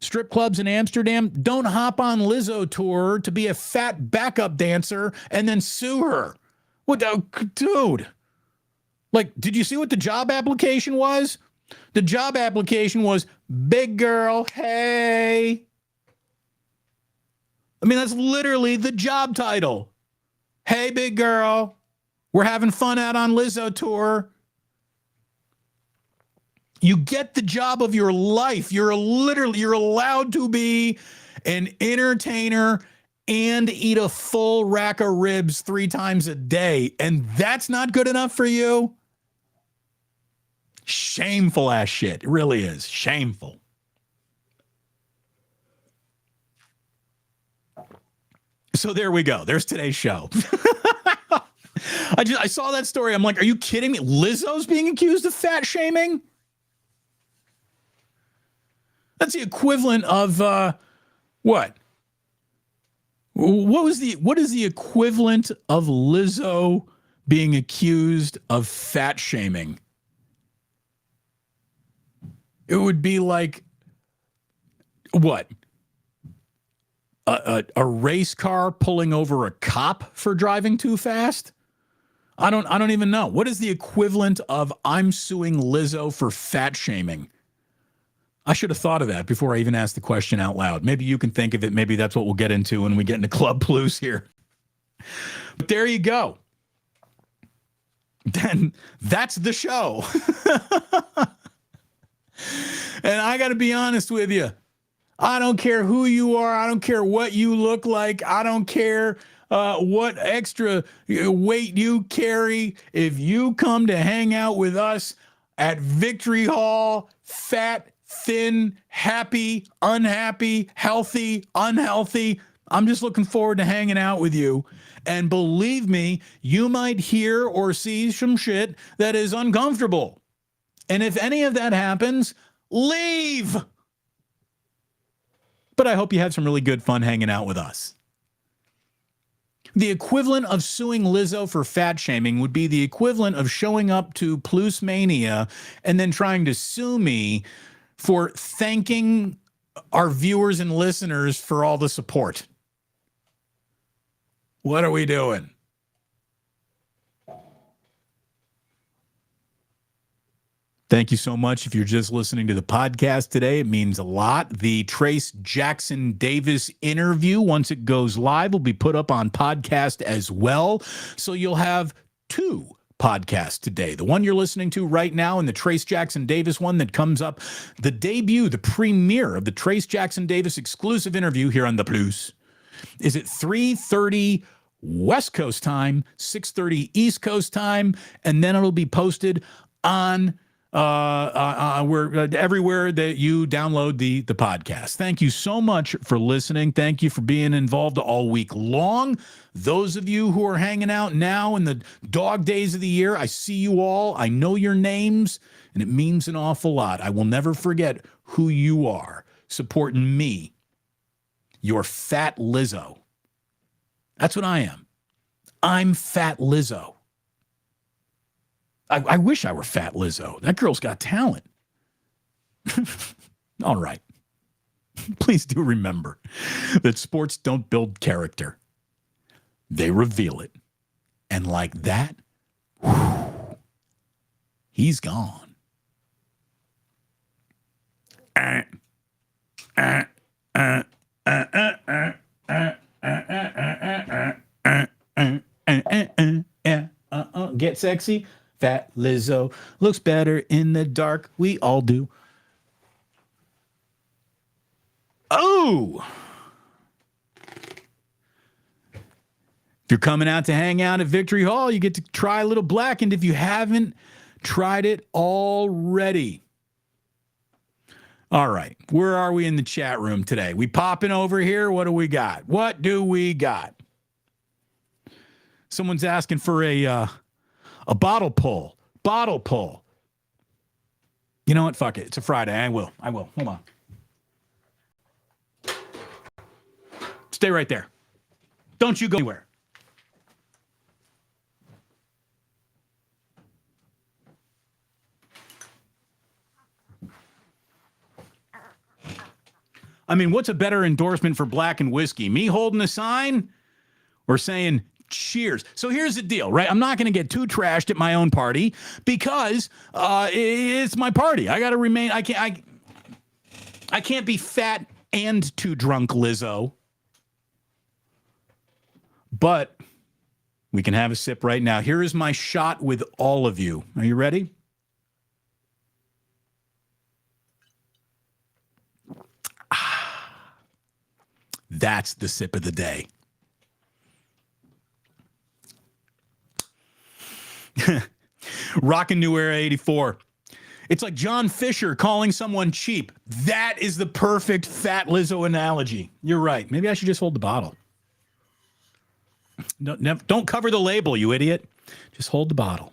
strip clubs in Amsterdam, don't hop on Lizzo tour to be a fat backup dancer and then sue her. What, dude? Like, did you see what the job application was? The job application was, big girl, hey. I mean, that's literally the job title. Hey, big girl, we're having fun out on Lizzo tour. You get the job of your life. You're allowed to be an entertainer and eat a full rack of ribs 3 times a day. And that's not good enough for you? Shameful ass shit. It really is. Shameful. So there we go. There's today's show. I saw that story. I'm like, are you kidding me? Lizzo's being accused of fat shaming? That's the equivalent of what? What is the equivalent of Lizzo being accused of fat shaming? It would be like what? A race car pulling over a cop for driving too fast? I don't even know. What is the equivalent of I'm suing Lizzo for fat shaming? I should have thought of that before I even asked the question out loud. Maybe you can think of it. Maybe that's what we'll get into when we get into Club Pluce here. But there you go. then that's the show. And I got to be honest with you. I don't care who you are. I don't care what you look like. I don't care what extra weight you carry. If you come to hang out with us at Victory Hall, fat, thin, happy, unhappy, healthy, unhealthy, I'm just looking forward to hanging out with you. And believe me, you might hear or see some shit that is uncomfortable. And if any of that happens, leave. But I hope you had some really good fun hanging out with us. The equivalent of suing Lizzo for fat shaming would be the equivalent of showing up to Pluce Mania and then trying to sue me for thanking our viewers and listeners for all the support. What are we doing? Thank you so much. If you're just listening to the podcast today, it means a lot. The Trace Jackson Davis interview, once it goes live, will be put up on podcast as well. So you'll have two podcasts today. The one you're listening to right now and the Trace Jackson Davis one that comes up, the debut, the premiere of the Trace Jackson Davis exclusive interview here on the Pluce is at 3:30 West Coast time, 6:30 East Coast time, and then it'll be posted on everywhere that you download the podcast. Thank you so much for listening. Thank you for being involved all week long. Those of you who are hanging out now in the dog days of the year, I see you all. I know your names, and it means an awful lot. I will never forget who you are supporting me, your fat Lizzo. That's what I am. I'm fat Lizzo. I wish I were fat Lizzo. That girl's got talent. All right. Please do remember that sports don't build character. They reveal it. And like that, he's gone. Get sexy. Fat Lizzo looks better in the dark. We all do. Oh! If you're coming out to hang out at Victory Hall, you get to try a little Blackened if you haven't tried it already. All right. Where are we in the chat room today? We popping over here? What do we got? What do we got? Someone's asking for a bottle pull. Bottle pull. You know what? Fuck it. It's a Friday. I will. Hold on. Stay right there. Don't you go anywhere. I mean, what's a better endorsement for Blackened whiskey? Me holding a sign or saying cheers? So here's the deal, right? I'm not going to get too trashed at my own party because it's my party. I got to remain. I can't be fat and too drunk, Lizzo. But we can have a sip right now. Here is my shot with all of you. Are you ready? That's the sip of the day. Rockin' New Era 84. It's like John Fisher calling someone cheap. That is the perfect fat Lizzo analogy. You're right. Maybe I should just hold the bottle. No, don't cover the label, you idiot. Just hold the bottle.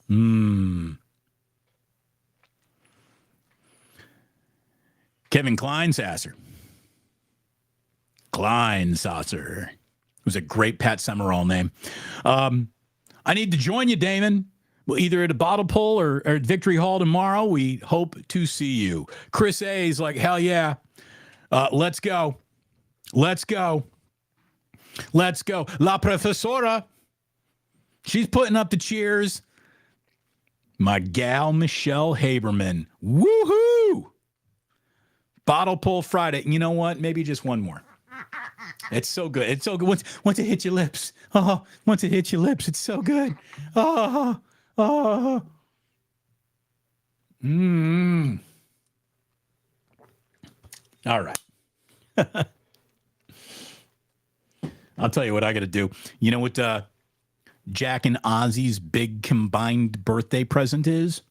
Kevin Kleinsasser. Kleinsasser. It was a great Pat Summerall name. I need to join you, Damon. Well, either at a bottle pull or at Victory Hall tomorrow. We hope to see you. Chris A is like, hell yeah. Let's go. Let's go. Let's go. La Profesora. She's putting up the cheers. My gal, Michelle Haberman. Woohoo! Bottle pull Friday. You know what? Maybe just one more. It's so good. It's so good. Once it hits your lips. Oh, once it hits your lips, it's so good. Oh, All right. I'll tell you what I got to do. You know what Jack and Ozzy's big combined birthday present is?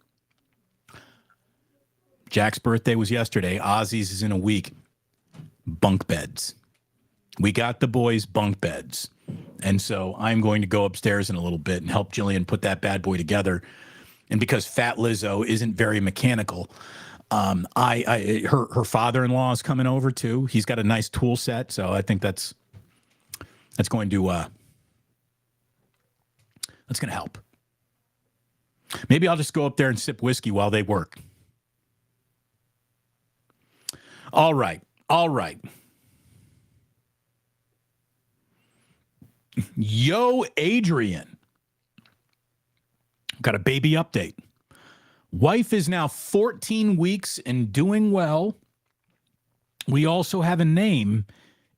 Jack's birthday was yesterday. Ozzy's is in a week. Bunk beds. We got the boys bunk beds. And so I'm going to go upstairs in a little bit and help Jillian put that bad boy together. And because Fat Lizzo isn't very mechanical, her father-in-law is coming over too. He's got a nice tool set, so I think that's going to help. Maybe I'll just go up there and sip whiskey while they work. All right. Yo, Adrian. Got a baby update. Wife is now 14 weeks and doing well. We also have a name,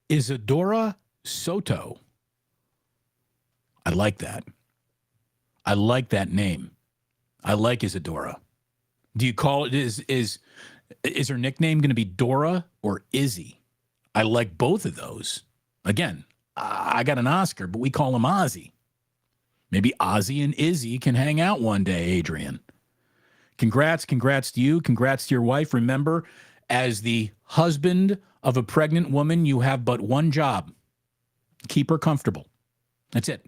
Isadora Soto. I like that. I like that name. I like Isadora. Do you call it, is her nickname going to be Dora or Izzy? I like both of those. Again, I got an Oscar, but we call him Ozzy. Maybe Ozzy and Izzy can hang out one day, Adrian. Congrats to you. Congrats to your wife. Remember, as the husband of a pregnant woman, you have but one job. Keep her comfortable. That's it.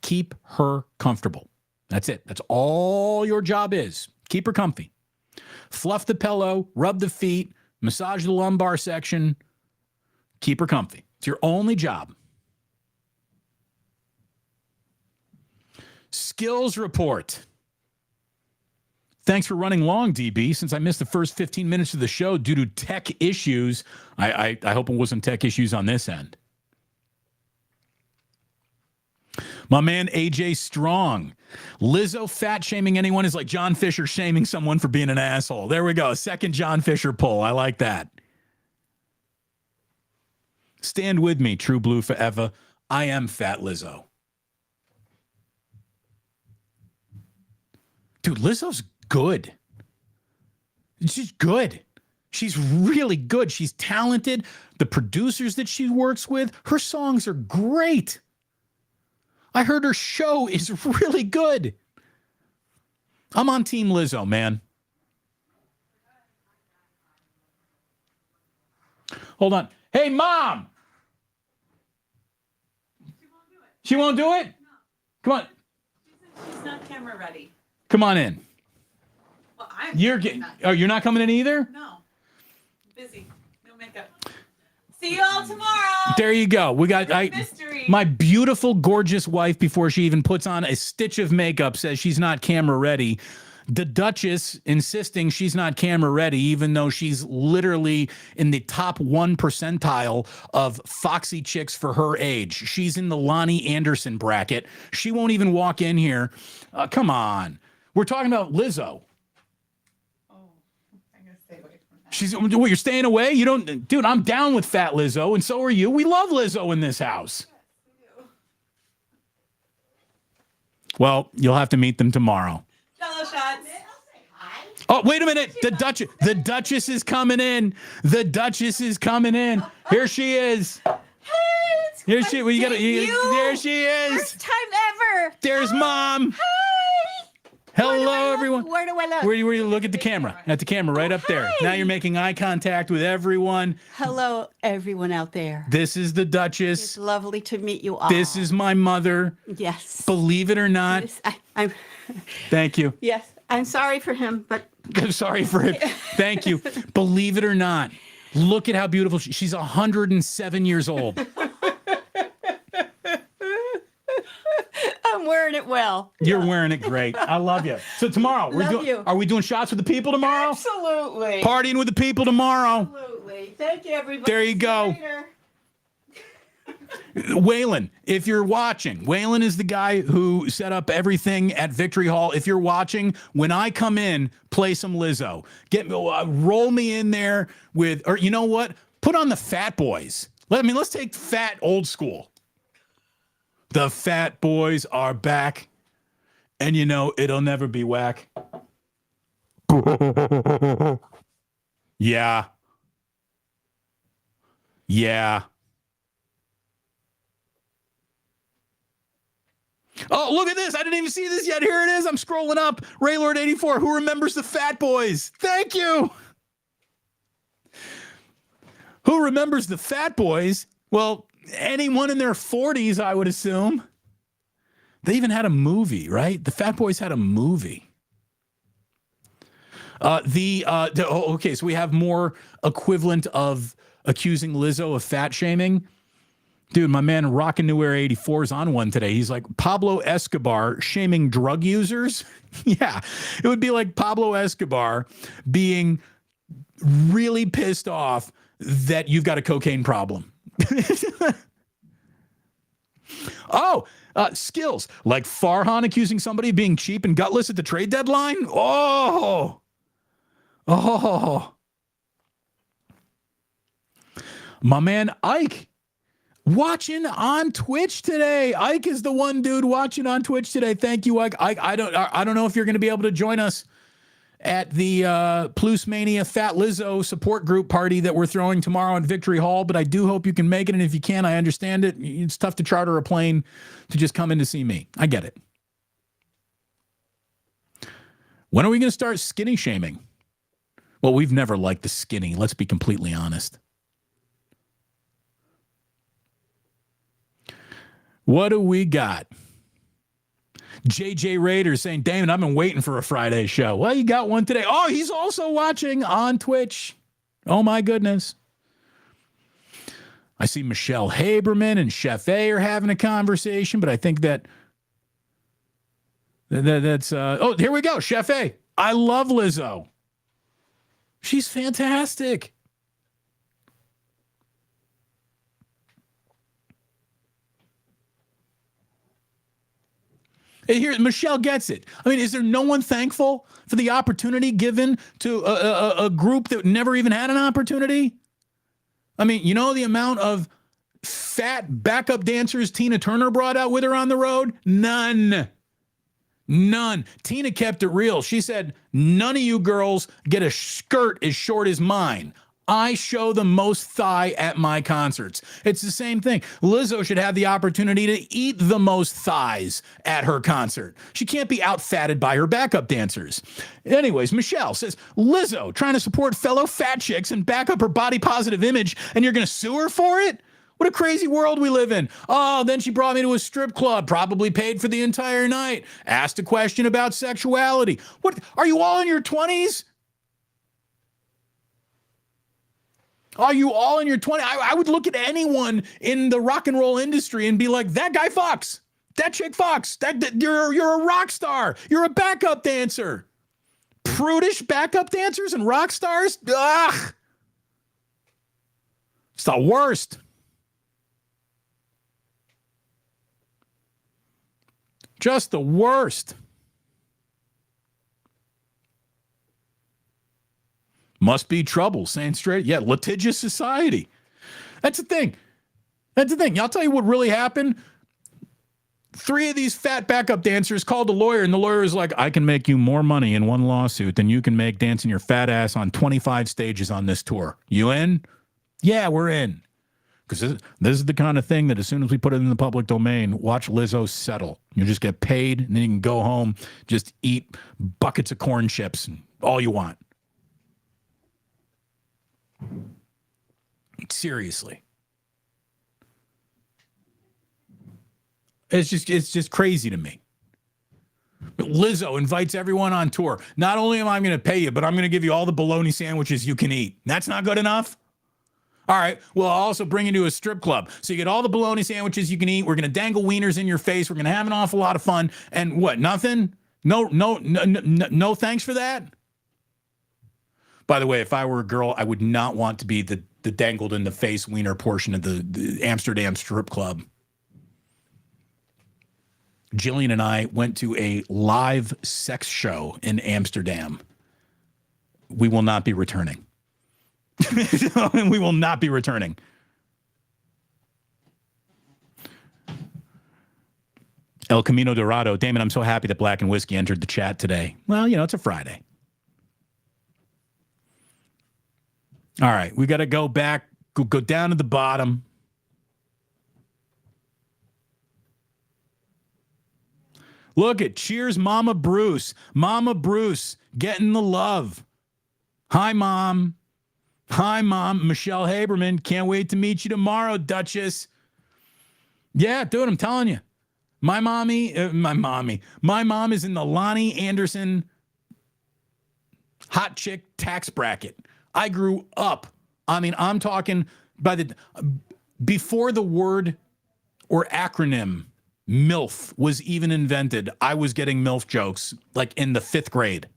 Keep her comfortable. That's it. That's all your job is. Keep her comfy. Fluff the pillow, rub the feet, massage the lumbar section. Keep her comfy. It's your only job. Skills report. Thanks for running long, DB. Since I missed the first 15 minutes of the show due to tech issues, I hope it wasn't tech issues on this end. My man, AJ Strong. Lizzo fat shaming anyone is like John Fisher shaming someone for being an asshole. There we go. Second John Fisher poll. I like that. Stand with me, True Blue forever. I am Fat Lizzo. Dude, Lizzo's good. She's good. She's really good. She's talented. The producers that she works with, her songs are great. I heard her show is really good. I'm on Team Lizzo, man. Hold on. Hey, Mom. She won't do it? No. Come on. She's not camera ready. Come on in. Well, you're not coming in either? No. Busy. No makeup. See you all tomorrow. There you go. We got mystery. My beautiful, gorgeous wife, before she even puts on a stitch of makeup, says she's not camera ready. The Duchess insisting she's not camera ready, even though she's literally in the top 1 percentile of foxy chicks for her age. She's in the Lonnie Anderson bracket. She won't even walk in here. Come on. We're talking about Lizzo. Oh, I'm going to stay away from that. She's, what, you're staying away? You don't, dude, I'm down with Fat Lizzo, and so are you. We love Lizzo in this house. Yes, we do. Well, you'll have to meet them tomorrow. Jello shots. Oh, wait a minute. The Duchess is coming in. The Duchess is coming in. Here she is. Hey, it's Here my she, well, debut. there she is. First time ever. There's Mom. Hi. Hello, everyone. Where do I look? Where do you look at the camera? At the camera, right up there. Hi. Now you're making eye contact with everyone. Hello, everyone out there. This is the It's Duchess. lovely to meet you all. This is my mother. yes. Believe it or not. Yes, I'm Thank you. yes. I'm sorry for him, but I'm sorry for it. Thank you. Believe it or not. Look at how beautiful she's 107 years old. I'm wearing it well. You're wearing it great. I love you. So tomorrow, are we doing shots with the people tomorrow? Absolutely. Partying with the people tomorrow. Absolutely. Thank you, everybody. There you go. See later. Waylon, if you're watching, Waylon is the guy who set up everything at Victory Hall. If you're watching, when I come in, play some Lizzo. Roll me in there with, or you know what? Put on the Fat Boys. Let's take Fat old school. The Fat Boys are back. And you know, it'll never be whack. Yeah. Yeah. Oh, look at this. I didn't even see this yet. Here it is. I'm scrolling up. Raylord84. Who remembers the Fat Boys? Thank you. Who remembers the Fat Boys? Well, anyone in their 40s, I would assume. They even had a movie, right? The Fat Boys had a movie. Okay, so we have more equivalent of accusing Lizzo of fat shaming. Dude, my man Rockin' New Air 84 is on one today. He's like, Pablo Escobar shaming drug users? Yeah, it would be like Pablo Escobar being really pissed off that you've got a cocaine problem. Skills, like Farhan accusing somebody of being cheap and gutless at the trade deadline? Oh. My man Ike watching on Twitch today. Ike is the one dude watching on Twitch today. Thank you, Ike. I don't know if you're going to be able to join us at the Pluce Mania Fat Lizzo support group party that we're throwing tomorrow in Victory Hall, but I do hope you can make it. And if you can, I understand it. It's tough to charter a plane to just come in to see me. I get it. When are we going to start skinny shaming? Well, we've never liked the skinny. Let's be completely honest. What do we got? JJ Raider saying, Damon, I've been waiting for a Friday show. Well, you got one today. Oh, he's also watching on Twitch. Oh, my goodness. I see Michelle Haberman and Chef A are having a conversation, but I think that's oh, here we go. Chef A. I love Lizzo. She's fantastic. Here, Michelle gets it. I mean, is there no one thankful for the opportunity given to a group that never even had an opportunity? I mean, you know the amount of fat backup dancers Tina Turner brought out with her on the road? None. Tina kept it real. She said, none of you girls get a skirt as short as mine. I show the most thigh at my concerts. It's the same thing. Lizzo should have the opportunity to eat the most thighs at her concert. She can't be outfatted by her backup dancers. Anyways, Michelle says, Lizzo trying to support fellow fat chicks and back up her body positive image, and you're going to sue her for it? What a crazy world we live in. Oh, then she brought me to a strip club, probably paid for the entire night, asked a question about sexuality. What, are you all in your 20s? Are you all in your 20s? I would look at anyone in the rock and roll industry and be like, that guy fucks. That chick fucks. You're a rock star. You're a backup dancer. Prudish backup dancers and rock stars? Ugh. It's the worst. Just the worst. Must be trouble, saying straight. Yeah, litigious society. That's the thing. I'll tell you what really happened. 3 of these fat backup dancers called a lawyer, and the lawyer was like, I can make you more money in one lawsuit than you can make dancing your fat ass on 25 stages on this tour. You in? Yeah, we're in. Because this is the kind of thing that as soon as we put it in the public domain, watch Lizzo settle. You just get paid, and then you can go home, just eat buckets of corn chips, and all you want. Seriously. It's just crazy to me. Lizzo invites everyone on tour. Not only am I going to pay you, but I'm going to give you all the bologna sandwiches you can eat. That's not good enough? All right, well, I'll also bring you to a strip club. So you get all the bologna sandwiches you can eat. We're going to dangle wieners in your face. We're going to have an awful lot of fun. And what, nothing? No, thanks for that? By the way, if I were a girl, I would not want to be the dangled in the face wiener portion of the Amsterdam strip club. Jillian and I went to a live sex show in Amsterdam. We will not be returning. We will not be returning. El Camino Dorado. Damon, I'm so happy that Black and Whiskey entered the chat today. Well, it's a Friday. All right, we got to go back, go down to the bottom. Look at cheers, Mama Bruce. Mama Bruce getting the love. Hi, Mom. Hi, Mom. Michelle Haberman. Can't wait to meet you tomorrow, Duchess. Yeah, dude, I'm telling you. My mom is in the Lonnie Anderson hot chick tax bracket. I grew up. I'm talking before the word or acronym MILF was even invented. I was getting MILF jokes like in the 5th grade.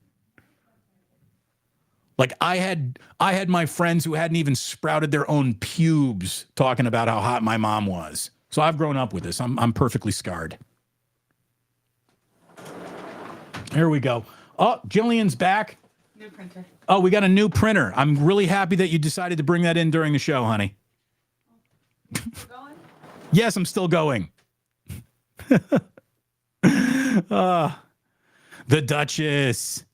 Like I had my friends who hadn't even sprouted their own pubes talking about how hot my mom was. So I've grown up with this. I'm perfectly scarred. Here we go. Oh, Jillian's back. New printer. Oh, we got a new printer. I'm really happy that you decided to bring that in during the show, honey. Going? Yes, I'm still going. The Duchess.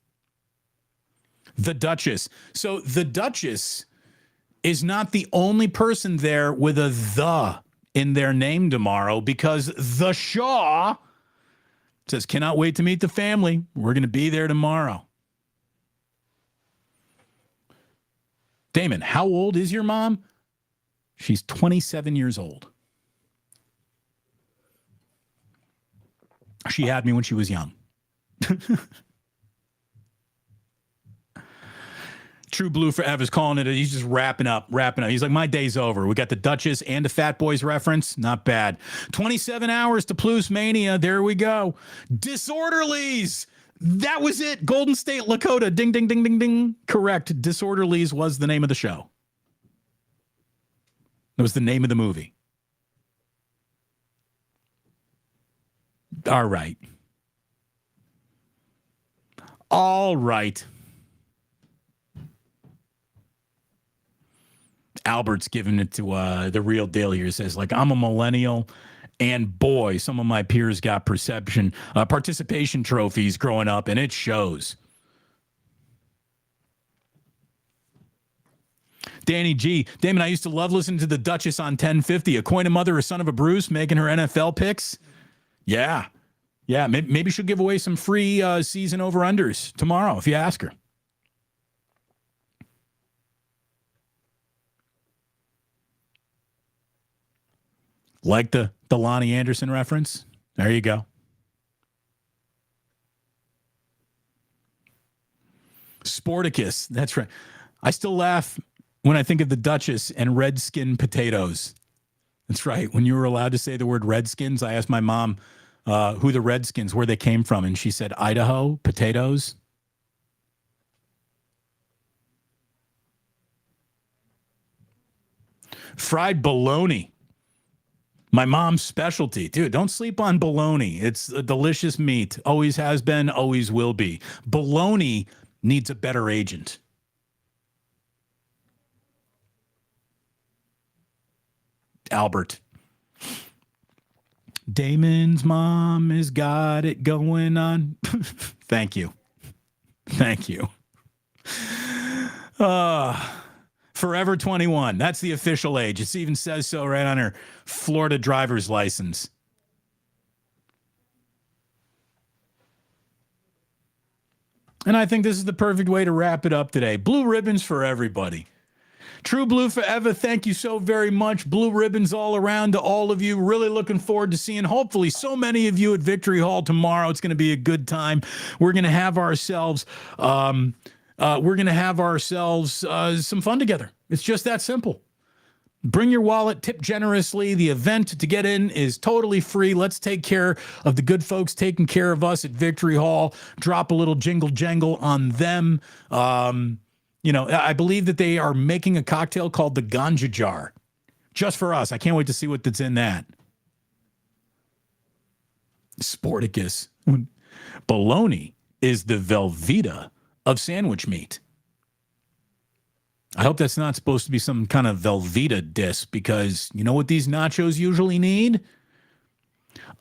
The Duchess. So the Duchess is not the only person there with a the in their name tomorrow, because the Shaw says, cannot wait to meet the family. We're going to be there tomorrow. Damon, how old is your mom? She's 27 years old. She had me when she was young. True Blue Forever's calling it. He's just wrapping up. He's like, my day's over. We got the Duchess and a Fat Boys reference. Not bad. 27 hours to Pluce Mania. There we go. Disorderlies. That was it. Golden State Lakota. Ding, ding, ding, ding, ding. Correct. Disorderlies was the name of the show. That was the name of the movie. All right. All right. Albert's giving it to the real deal here. Says, like, I'm a millennial, and boy, some of my peers got participation trophies growing up, and it shows. Danny G. Damon, I used to love listening to the Duchess on 1050. A coin a mother or son of a Bruce making her NFL picks. Yeah. Yeah, maybe she'll give away some free season over-unders tomorrow if you ask her. Like the Lonnie Anderson reference? There you go. Sporticus. That's right. I still laugh when I think of the Duchess and Redskin potatoes. That's right. When you were allowed to say the word Redskins, I asked my mom who the Redskins, where they came from, and she said, Idaho, potatoes. Fried bologna. My mom's specialty. Dude, don't sleep on bologna. It's a delicious meat. Always has been, always will be. Bologna needs a better agent. Albert. Damon's mom has got it going on. Thank you. Thank you. Forever 21. That's the official age. It even says so right on her Florida driver's license. And I think this is the perfect way to wrap it up today. Blue ribbons for everybody. True Blue Forever, thank you so very much. Blue ribbons all around to all of you. Really looking forward to seeing, hopefully, so many of you at Victory Hall tomorrow. It's going to be a good time. We're going to have ourselves... some fun together. It's just that simple. Bring your wallet, tip generously. The event to get in is totally free. Let's take care of the good folks taking care of us at Victory Hall. Drop a little jingle jangle on them. I believe that they are making a cocktail called the Ganja Jar just for us. I can't wait to see what's in that. Sporticus. Bologna is the Velveeta of sandwich meat. I hope that's not supposed to be some kind of Velveeta diss, because you know what these nachos usually need?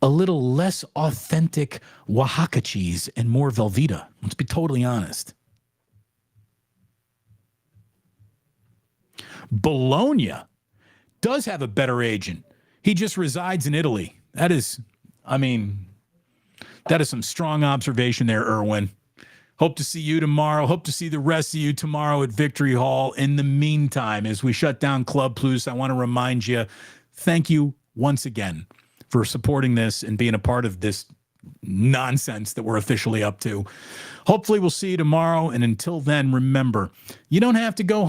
a little less authentic Oaxaca cheese and more Velveeta. Let's be totally honest. Bologna does have a better agent. He just resides in Italy. That is some strong observation there, Erwin. Hope to see you tomorrow. Hope to see the rest of you tomorrow at Victory Hall. In the meantime, as we shut down Club Pluce, I want to remind you, thank you once again for supporting this and being a part of this nonsense that we're officially up to. Hopefully we'll see you tomorrow. And until then, remember, you don't have to go home.